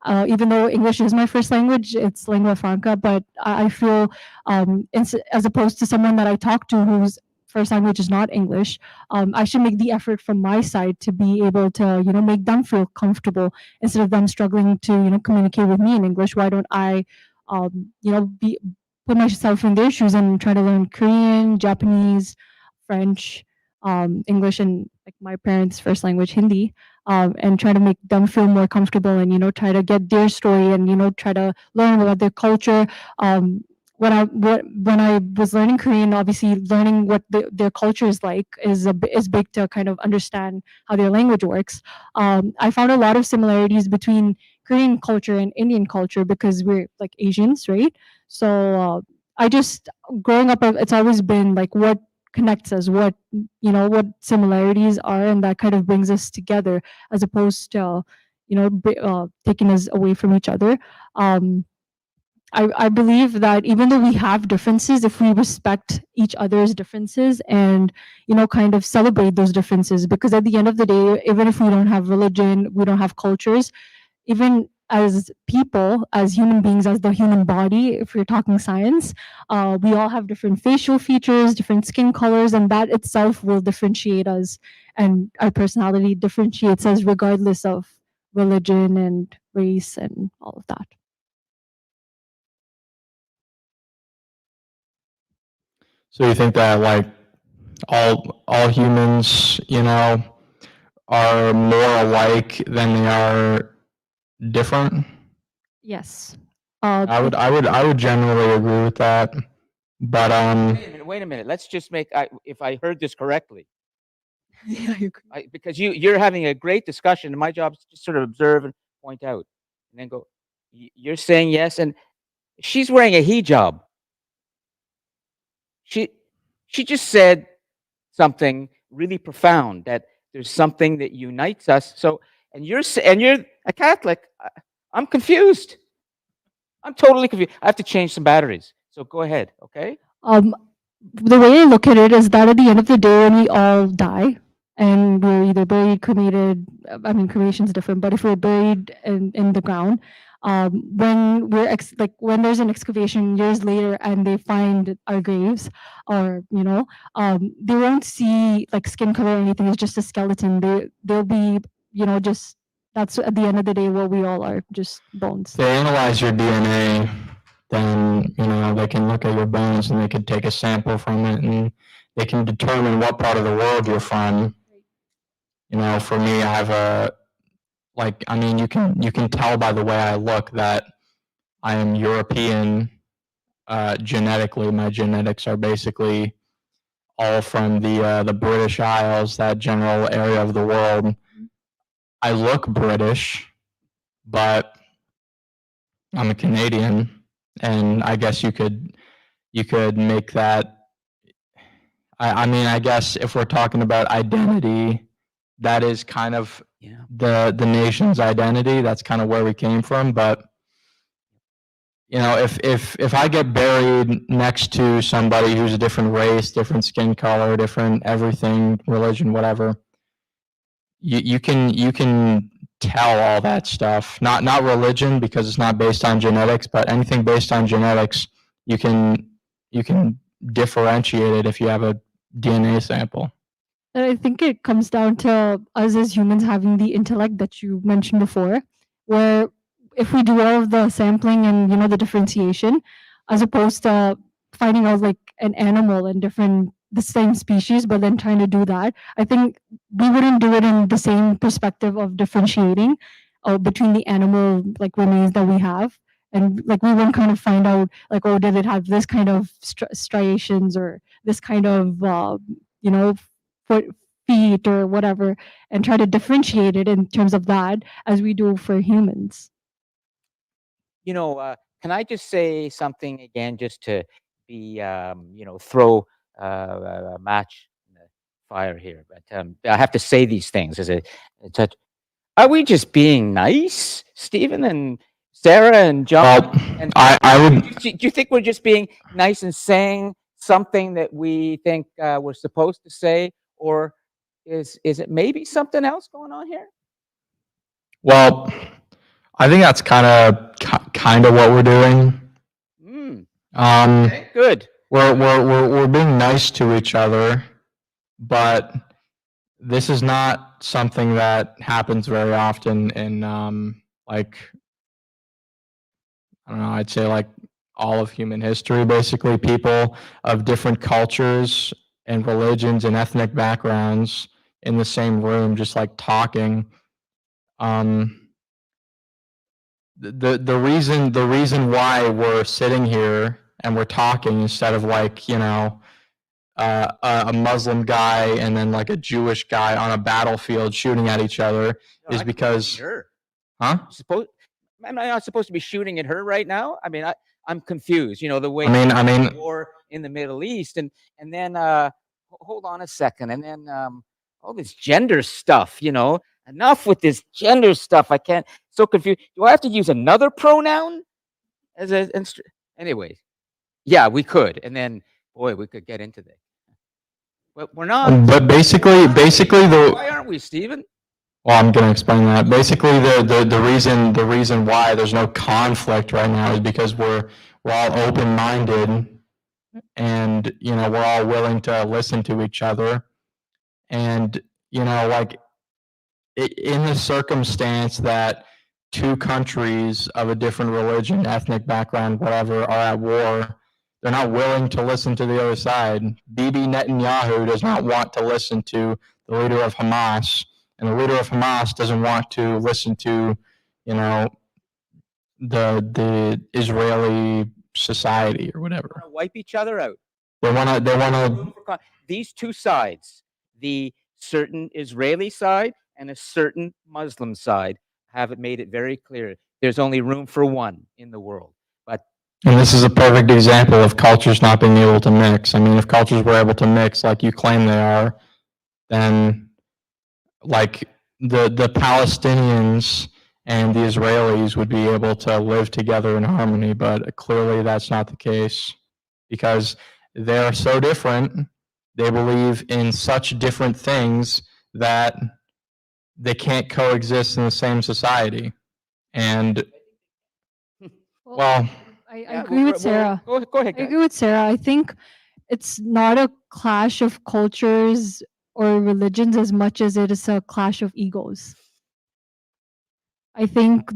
Even though English is my first language, it's lingua franca. But I feel, as opposed to someone that I talk to whose first language is not English, I should make the effort from my side to be able to, you know, make them feel comfortable instead of them struggling to, you know, communicate with me in English. Why don't I, you know, put myself in their shoes and try to learn Korean, Japanese, French, English, and like my parents' first language, Hindi, and try to make them feel more comfortable and, you know, try to get their story and, you know, try to learn about their culture. When I was learning Korean, obviously learning what their culture is like is big to kind of understand how their language works. I found a lot of similarities between Korean culture and Indian culture because we're like Asians, right? So I just, growing up, it's always been like what connects us, what, you know, what similarities are, and that kind of brings us together as opposed to, you know, taking us away from each other. I believe that even though we have differences, if we respect each other's differences and, you know, kind of celebrate those differences, because at the end of the day, even if we don't have religion, we don't have cultures, even as people, as human beings, as the human body, if you're talking science, we all have different facial features, different skin colors, and that itself will differentiate us, and our personality differentiates us regardless of religion and race and all of that. So you think that like all humans, you know, are more alike than they are different? Yes. I would generally agree with that. But Wait a minute. Let's just make, if I heard this correctly, Yeah, I agree. because you're having a great discussion, and my job is to just sort of observe and point out, and then go. You're saying yes, and she's wearing a hijab. She just said something really profound, that there's something that unites us. So, and you're a Catholic. I'm confused. I'm totally confused. I have to change some batteries. So go ahead, okay? The way I look at it is that at the end of the day, when we all die and we're either buried, cremated, I mean, cremation's different, but if we're buried in the ground, when when there's an excavation years later and they find our graves, or, you know, they won't see like skin color or anything. It's just a skeleton. They'll be, you know, just, that's at the end of the day what we all are, just bones. they analyze your DNA, then, you know, they can look at your bones and they could take a sample from it and they can determine what part of the world you're from. You know, for me, I have I mean, you can tell by the way I look that I am European genetically. My genetics are basically all from the British Isles, that general area of the world. I look British, but I'm a Canadian, and I guess you could make that. I mean, I guess if we're talking about identity, that is kind of Yeah. the nation's identity. That's kind of where we came from. But you know, if I get buried next to somebody who's a different race, different skin color, different everything, religion, whatever, you can tell all that stuff. Not religion, because it's not based on genetics, but anything based on genetics, you can differentiate it if you have a DNA sample. And I think it comes down to us as humans having the intellect that you mentioned before, where if we do all of the sampling and the differentiation, as opposed to finding out like an animal and the same species, but then trying to do that, I think we wouldn't do it in the same perspective of differentiating between the animal like remains that we have. And like we wouldn't kind of find out like, oh, did it have this kind of striations or this kind of you know foot feet or whatever, and try to differentiate it in terms of that as we do for humans. Can I just say something again, just to be, throw a match in the fire here? But I have to say these things as a touch. Are we just being nice, Stephen and Sarah and John? Well, And I would, do you think we're just being nice and saying something that we think we're supposed to say, or is it maybe something else going on here? well, I think that's kind of what we're doing. Okay, good. We're being nice to each other, but this is not something that happens very often in like, I don't know, I'd say like all of human history. Basically, people of different cultures and religions and ethnic backgrounds in the same room, just like talking. The reason why we're sitting here and we're talking instead of like, a Muslim guy and then like a Jewish guy on a battlefield shooting at each other is because, Her. huh? Am I not supposed to be shooting at her right now? I mean, I'm confused. The way I mean, war in the Middle East, and then hold on a second, and then all this gender stuff. Enough with this gender stuff. I can't. So confused. Do I have to use another pronoun as a anyway? Yeah, we could, and then boy, we could get into this. But we're not. but basically Why aren't we, Stephen? well, I'm going to explain that. Basically, the reason why there's no conflict right now is because we're all open-minded, and we're all willing to listen to each other, and like in the circumstance that two countries of a different religion, ethnic background, whatever, are at war, they're not willing to listen to the other side. Bibi Netanyahu does not want to listen to the leader of Hamas, and the leader of Hamas doesn't want to listen to, the Israeli society or whatever. Wipe each other out. They want to. These two sides, the certain Israeli side and a certain Muslim side, have made it very clear there's only room for one in the world. And this is a perfect example of cultures not being able to mix. I mean, if cultures were able to mix like you claim they are, then like the Palestinians and the Israelis would be able to live together in harmony, but clearly that's not the case because they're so different. They believe in such different things that they can't coexist in the same society. And well, I agree with Sarah. Go ahead. I agree with Sarah. I think it's not a clash of cultures or religions as much as it is a clash of egos. I think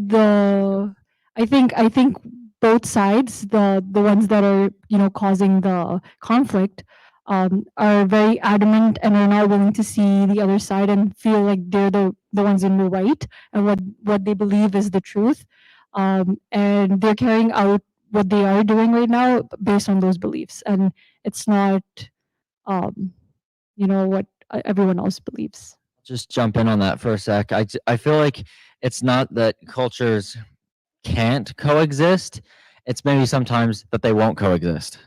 both sides, the ones that are causing the conflict, are very adamant and are not willing to see the other side and feel like they're the ones in the right and what they believe is the truth, and they're carrying out what they are doing right now based on those beliefs, and it's not what everyone else believes. Just jump in on that for a sec. I feel like it's not that cultures can't coexist. It's maybe sometimes that they won't coexist.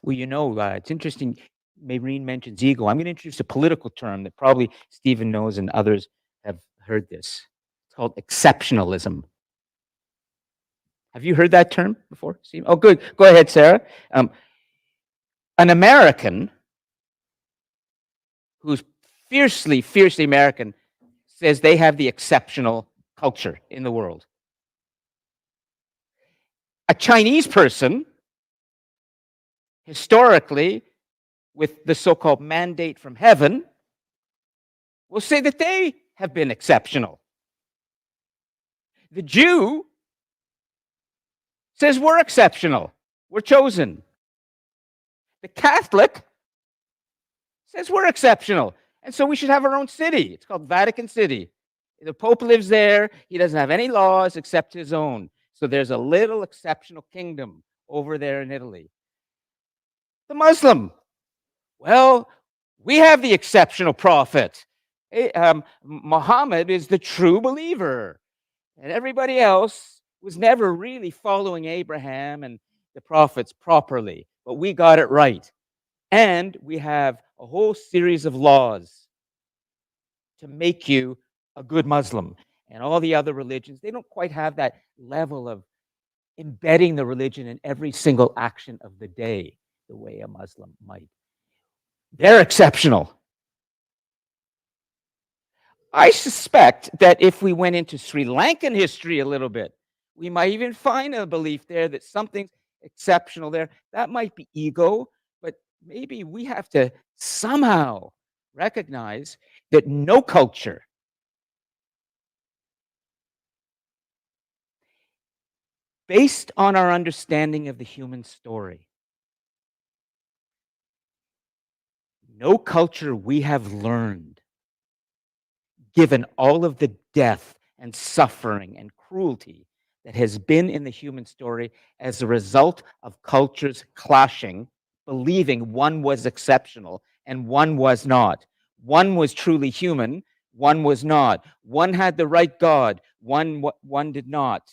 Well, it's interesting. Maureen mentions ego. I'm going to introduce a political term that probably Stephen knows and others have heard this. It's called exceptionalism. Have you heard that term before? Steve? Oh, good. Go ahead, Sarah. An American who's fiercely, fiercely American says they have the exceptional culture in the world. A Chinese person, historically, with the so-called mandate from heaven, will say that they have been exceptional. The Jew says we're exceptional, we're chosen. The Catholic says we're exceptional, and so we should have our own city. It's called Vatican City. The Pope lives there. He doesn't have any laws except his own. So there's a little exceptional kingdom over there in Italy. The Muslim, well, we have the exceptional prophet. Muhammad is the true believer, and everybody else was never really following Abraham and the prophets properly, but we got it right. And we have a whole series of laws to make you a good Muslim. And all the other religions, they don't quite have that level of embedding the religion in every single action of the day the way a Muslim might. They're exceptional. I suspect that if we went into Sri Lankan history a little bit, we might even find a belief there that something's exceptional there. That might be ego, but maybe we have to somehow recognize that no culture based on our understanding of the human story, no culture we have learned, given all of the death and suffering and cruelty that has been in the human story as a result of cultures clashing, believing one was exceptional and one was not. One was truly human, one was not. One had the right God, one did not.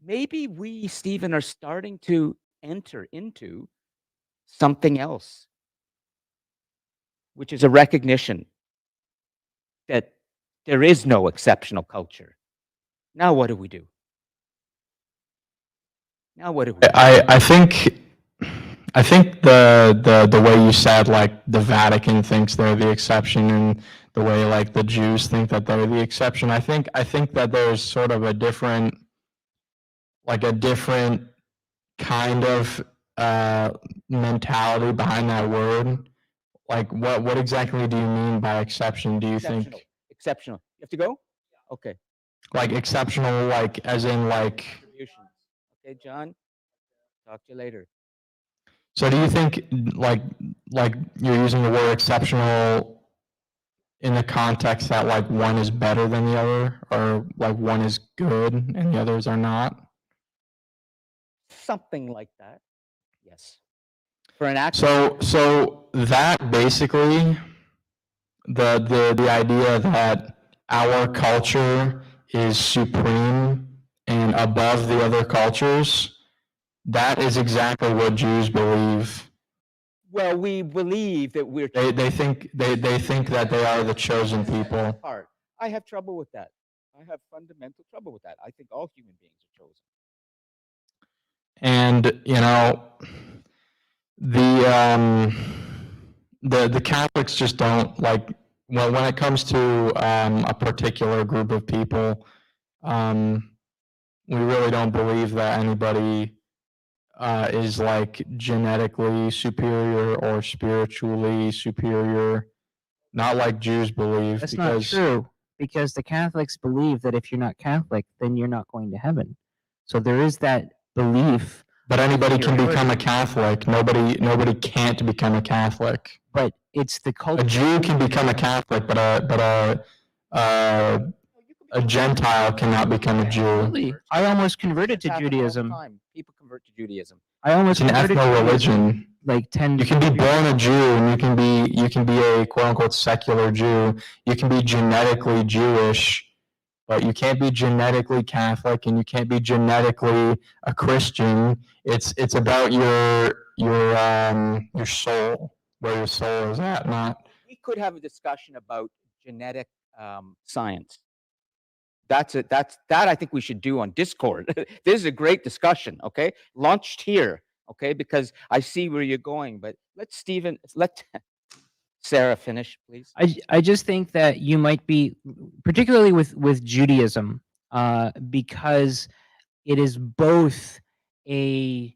Maybe we, Stephen, are starting to enter into something else, which is a recognition that there is no exceptional culture. Now what do we do? Now what do we do? I think the way you said, like, the Vatican thinks they're the exception, and the way, like, the Jews think that they're the exception, I think that there's sort of a different kind of mentality behind that word. Like, what exactly do you mean by exception? Do you think Exceptional. You have to go? Okay. like exceptional, like as in like? Contributions. Okay, John. Talk to you later. So do you think like you're using the word exceptional in the context that like one is better than the other, or like one is good and the others are not? Something like that. Yes. For an act. So that basically the idea that our culture is supreme and above the other cultures, that is exactly what Jews believe. Well, we believe that we're They think that they are the chosen people. part. I have trouble with that. I have fundamental trouble with that. I think all human beings are chosen. And you know, the Catholics just don't like, well, when it comes to a particular group of people, we really don't believe that anybody is like genetically superior or spiritually superior, not like Jews believe. That's not true, because the Catholics believe that if you're not Catholic, then you're not going to heaven. So there is that belief. But anybody can superiority. become a Catholic. Nobody can't become a Catholic. But it's the A culture. Jew can become a Catholic, but a Gentile cannot become a Jew. Absolutely. I almost converted to Happens all the Judaism. time. People convert to Judaism. I almost It's an converted to ethno-religion. like 10 You can be born a Jew, and you can be a quote unquote secular Jew. You can be genetically Jewish, but you can't be genetically Catholic, and you can't be genetically a Christian. It's about your soul, where your soul is at, not. We could have a discussion about genetic science. That's it. That I think we should do on Discord. This is a great discussion. Okay, launched here. Okay, because I see where you're going. But let Sarah finish, please. I just think that you might be, particularly with Judaism, because it is both a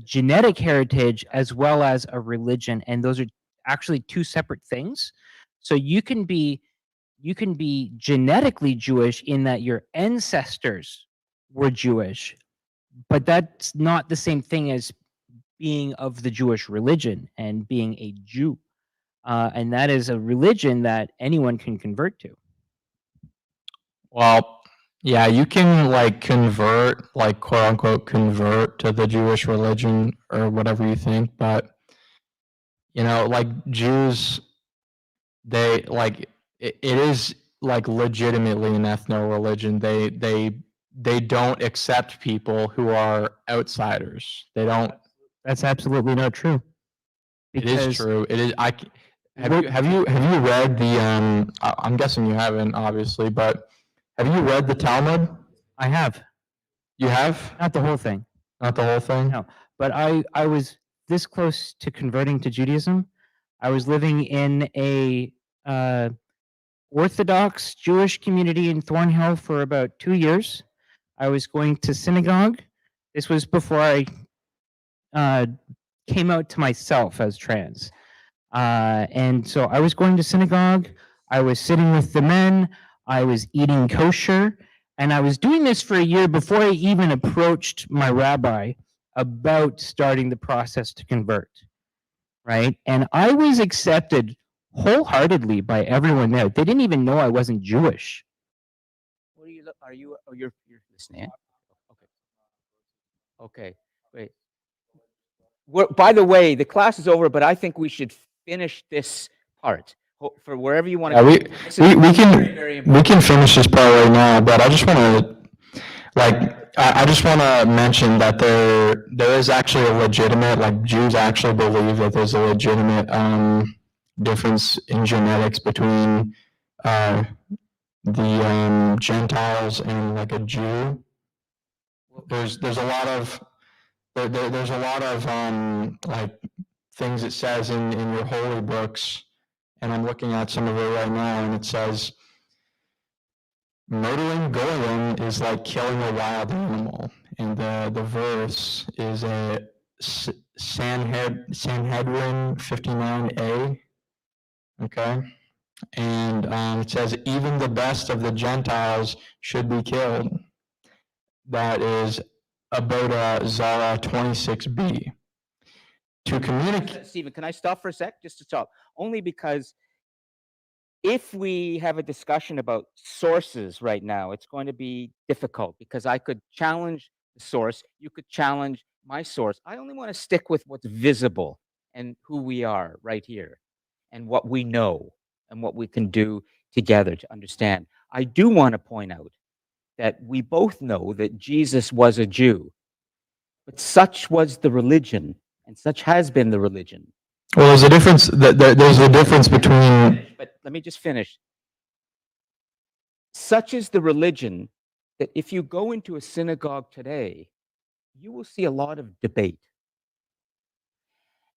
genetic heritage as well as a religion, and those are actually two separate things. So you can be genetically Jewish in that your ancestors were Jewish, but that's not the same thing as being of the Jewish religion and being a Jew. And that is a religion that anyone can convert to. Well, yeah, you can like convert, like quote unquote, convert to the Jewish religion or whatever you think, but like Jews, they like it is like legitimately an ethno religion. They don't accept people who are outsiders. They don't. That's absolutely not true. It is true. It is. Have What- you read the I'm guessing you haven't, obviously, but have you read the Talmud? I have, You have? not the whole thing, Not the whole thing? No. but I was this close to converting to Judaism. I was living in a Orthodox Jewish community in Thornhill for about 2 years. I was going to synagogue. This was before I came out to myself as trans. And so I was going to synagogue. I was sitting with the men. I was eating kosher. And I was doing this for a year before I even approached my rabbi about starting the process to convert. Right. And I was accepted wholeheartedly by everyone there. They didn't even know I wasn't Jewish. What are you? Oh, you're listening. Okay. Okay. Wait. By the way, the class is over, but I think we should finish this part for wherever you want to. Yeah, we can finish this part right now, but I just want to I just want to mention that there is actually a legitimate, like Jews actually believe that there's a legitimate difference in genetics between the Gentiles and like a Jew. There's a lot of there's a lot of like things it says in your holy books, and I'm looking at some of it right now, and it says murdering goyim is like killing a wild animal, and the verse is a Sanhedrin 59a. Okay, and it says even the best of the Gentiles should be killed. That is Aboda Zara 26b. To communicate. Stephen, can I stop for a sec? Just to stop. Only because if we have a discussion about sources right now, it's going to be difficult because I could challenge the source. You could challenge my source. I only want to stick with what's visible and who we are right here and what we know and what we can do together to understand. I do want to point out that we both know that Jesus was a Jew, but such was the religion, and such has been the religion. Well, there's a difference. There's a difference between. But let me just finish. Such is the religion that if you go into a synagogue today, you will see a lot of debate.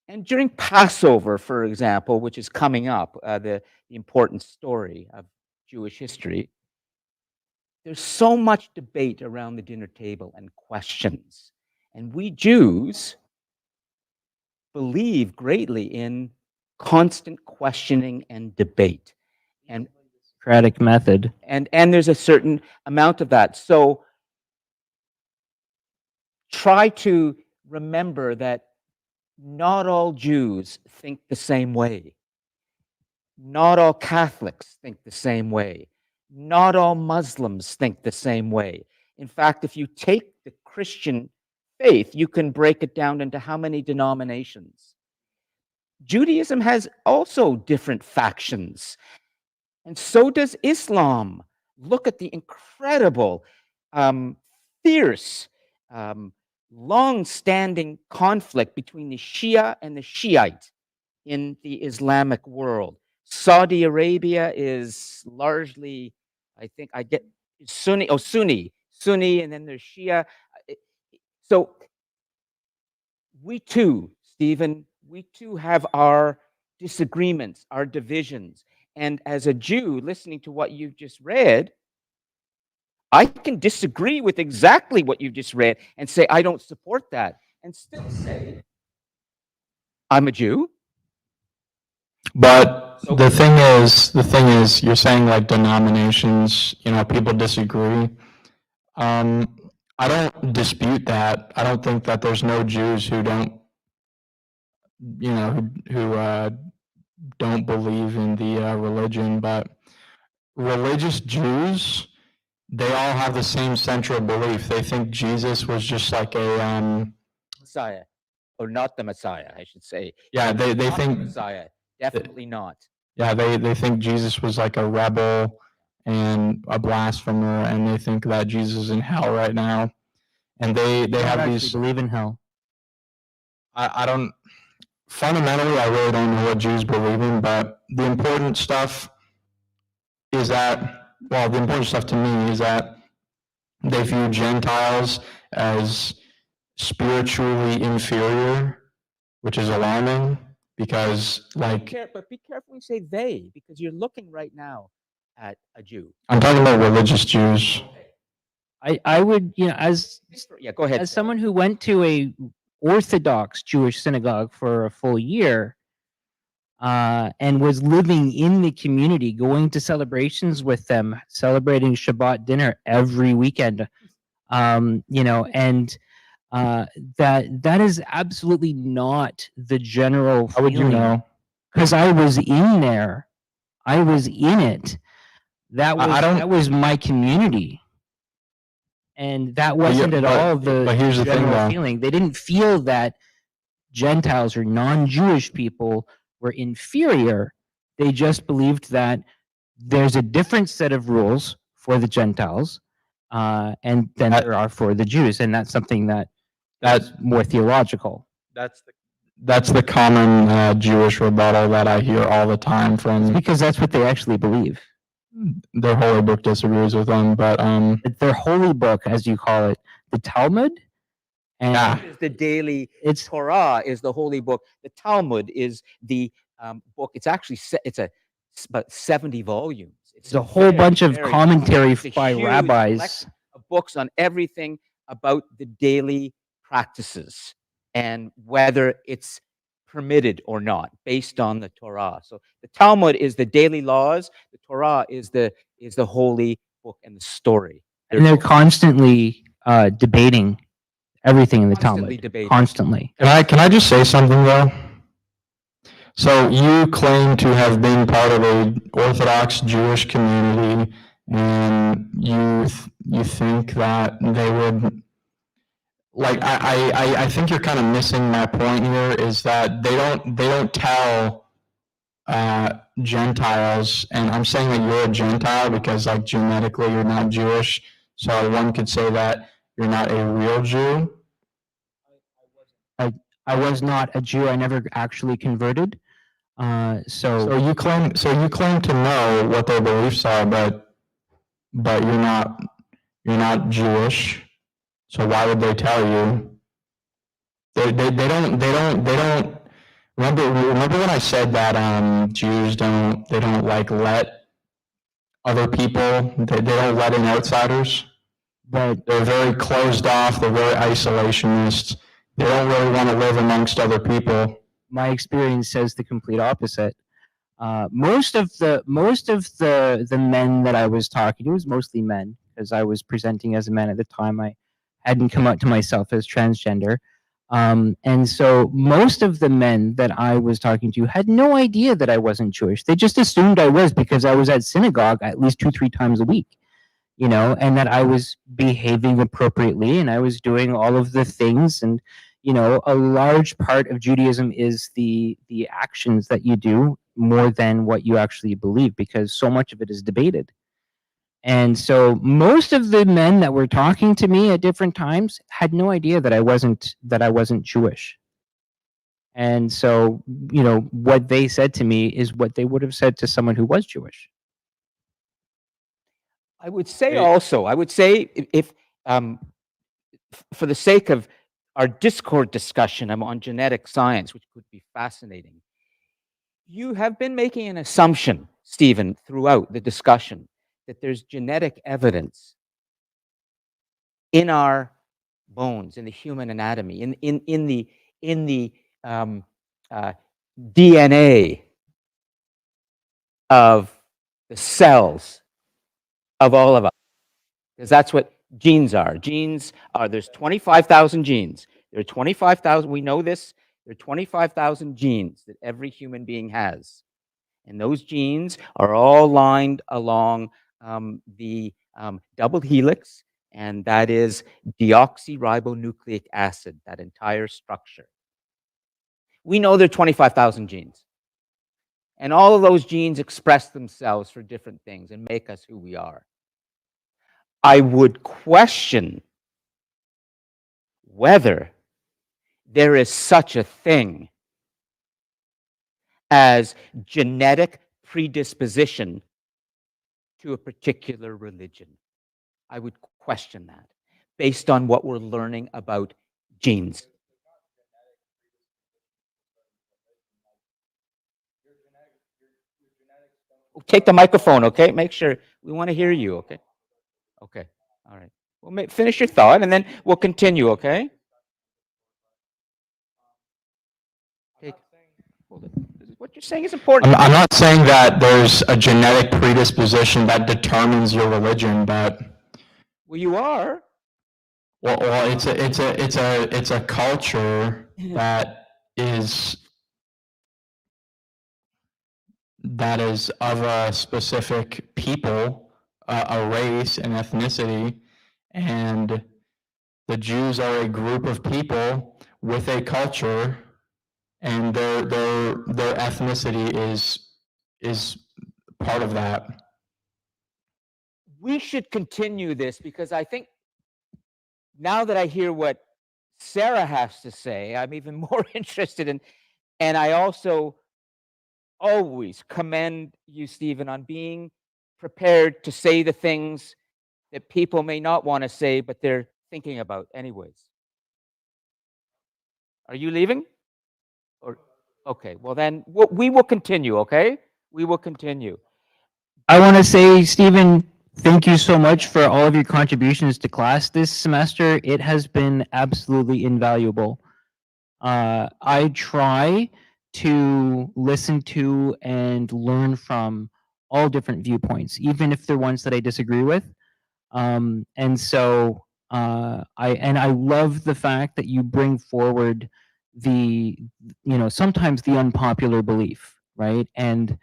And during Passover, for example, which is coming up, the important story of Jewish history, there's so much debate around the dinner table and questions. And we Jews believe greatly in constant questioning and debate. And Socratic method. and there's a certain amount of that. So try to remember that not all Jews think the same way. Not all Catholics think the same way. Not all Muslims think the same way. In fact, if you take the Christian faith, you can break it down into how many denominations. Judaism has also different factions, and so does Islam. Look at the incredible, fierce, long-standing conflict between the Shia and the Shiite in the Islamic world. Saudi Arabia is largely I think I get Sunni. Oh, Sunni, and then there's Shia. So we too, Stephen, we too have our disagreements, our divisions. And as a Jew, listening to what you've just read, I can disagree with exactly what you just read and say, I don't support that, and still say, I'm a Jew. But So- the thing is, you're saying like denominations, people disagree. I don't dispute that. I don't think that there's no Jews who don't, who don't believe in the religion, but religious Jews, they all have the same central belief. They think Jesus was just like a, Messiah, or not the Messiah, I should say. yeah, they Not the think, Messiah, definitely not. yeah, they think Jesus was like a rebel and a blasphemer, and they think that Jesus is in hell right now. And they don't have actually these, believe in hell. I don't, fundamentally, I really don't know what Jews believe in, but the important stuff is that, well, the important stuff to me is that they view Gentiles as spiritually inferior, which is alarming because, like, But be careful when you say they, because you're looking right now at a Jew. I'm talking about religious Jews. I would, as Yeah, go ahead. as Sarah. someone who went to a Orthodox Jewish synagogue for a full year, and was living in the community, going to celebrations with them, celebrating Shabbat dinner every weekend, and that is absolutely not the general. How would you know? Because I was in there, I was in it. That was I don't- that was my community. And that But you- wasn't at but- all the but here's the thing, general though. feeling. They didn't feel that Gentiles or non-Jewish people were inferior. They just believed that there's a different set of rules for the Gentiles, and than That- there are for the Jews, and that's something That- that's more theological. That's the common Jewish rebuttal that I hear all the time It's from because that's what they actually believe. their holy book disagrees with them, but Their holy book, as you call it, the Talmud, and Yeah. Is the daily it's Torah is the holy book. The Talmud is the book. It's actually about 70 volumes. It's a whole very, bunch of very- commentary it's a by huge rabbis. collection of books on everything about the daily practices and whether it's permitted or not based on the Torah. So the Talmud is the daily laws. The Torah is the holy book and the story. And they're constantly debating everything in the Constantly Talmud. debating. Constantly. can I just say something though? So you claim to have been part of a Orthodox Jewish community, and you think that they would, like, I think you're kind of missing my point here, is that they don't tell Gentiles, and I'm saying that you're a Gentile because, like, genetically you're not Jewish, so one could say that you're not a real Jew. I was not a Jew. I never actually converted. So you claim to know what their beliefs are, but you're not Jewish. So why would they tell you? They don't remember when I said that Jews don't like let other people, they don't let in outsiders. but They're very closed off, they're very isolationist. They don't really want to live amongst other people. my experience says the complete opposite. Most of the men that I was talking to, it was mostly men, because I was presenting as a man at the time. I hadn't come out to myself as transgender. And so most of the men that I was talking to had no idea that I wasn't Jewish. They just assumed I was because I was at synagogue at least 2-3 times a week, and that I was behaving appropriately and I was doing all of the things. And, a large part of Judaism is the actions that you do more than what you actually believe, because so much of it is debated. And so most of the men that were talking to me at different times had no idea that I wasn't Jewish. And so, what they said to me is what they would have said to someone who was Jewish. I would say It- also, I would say if for the sake of our Discord discussion on genetic science, which could be fascinating, you have been making an assumption, Stephen, throughout the discussion that there's genetic evidence in our bones, in the human anatomy, in the DNA of the cells of all of us, because that's what genes are. Genes are, there's 25,000 genes. There are 25,000, we know this, there are 25,000 genes that every human being has. And those genes are all lined along the double helix, and that is deoxyribonucleic acid, that entire structure. We know there are 25,000 genes. And all of those genes express themselves for different things and make us who we are. I would question whether there is such a thing as genetic predisposition to a particular religion. I would question that based on what we're learning about genes. Take the microphone, okay? Make sure we want to hear you, okay? Okay, all right. Well, finish your thought and then we'll continue, okay? What you're saying is important. I'm not saying that there's a genetic predisposition that determines your religion, but Well, you are. well, it's a culture that is of a specific people, a race, an ethnicity, and the Jews are a group of people with a culture, and their ethnicity is part of that. We should continue this because I think now that I hear what Sarah has to say, I'm even more interested in, and I also always commend you, Stephen, on being prepared to say the things that people may not want to say, but they're thinking about anyways. Are you leaving? Or okay, well then we will continue, okay? We will continue. I want to say, Stephen, thank you so much for all of your contributions to class this semester. It has been absolutely invaluable. I try to listen to and learn from all different viewpoints, even if they're ones that I disagree with. And so I love the fact that you bring forward the, sometimes the unpopular belief, right? And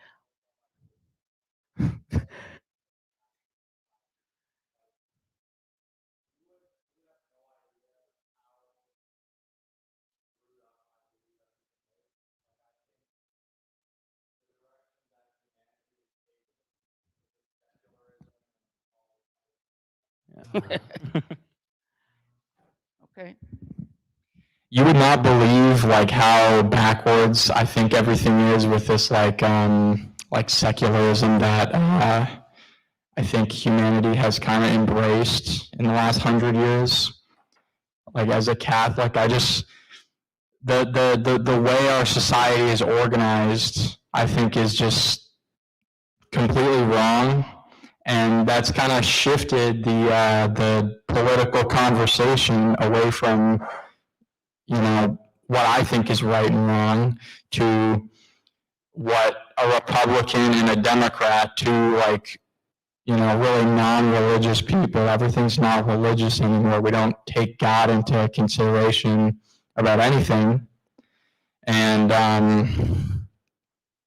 Okay. You would not believe like how backwards I think everything is with this like secularism that I think humanity has kind of embraced in the last 100 years. Like as a Catholic, I just the way our society is organized, I think is just completely wrong. And that's kind of shifted the political conversation away from what I think is right and wrong to what a Republican and a Democrat, to like, really non-religious people. Everything's not religious anymore. We don't take God into consideration about anything. And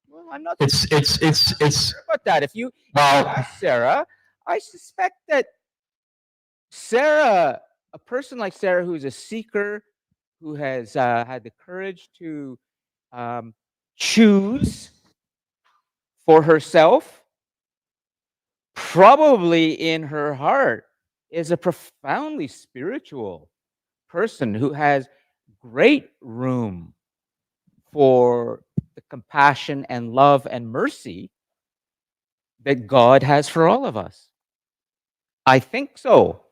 Well, I'm not it's sure about that. If you well, ask Sarah, I suspect that Sarah, a person like Sarah who's a seeker, who has had the courage to choose for herself, probably in her heart is a profoundly spiritual person who has great room for the compassion and love and mercy that God has for all of us. I think so.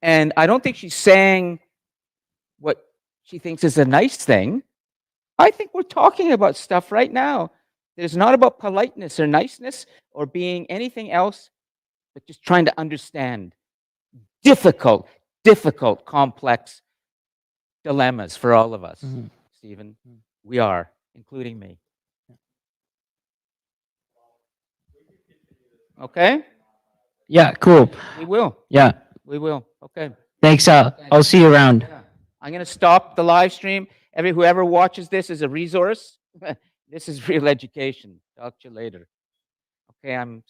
And I don't think she's saying what she thinks is a nice thing. I think we're talking about stuff right now that is not about politeness or niceness or being anything else, but just trying to understand difficult, complex dilemmas for all of us. Mhm. Stephen, we are, including me. Okay? Yeah, cool. We will. Yeah. We will. Okay. Thanks. I'll see you around. Yeah. I'm going to stop the live stream. Whoever watches this is a resource. This is real education. Talk to you later. Okay, I'm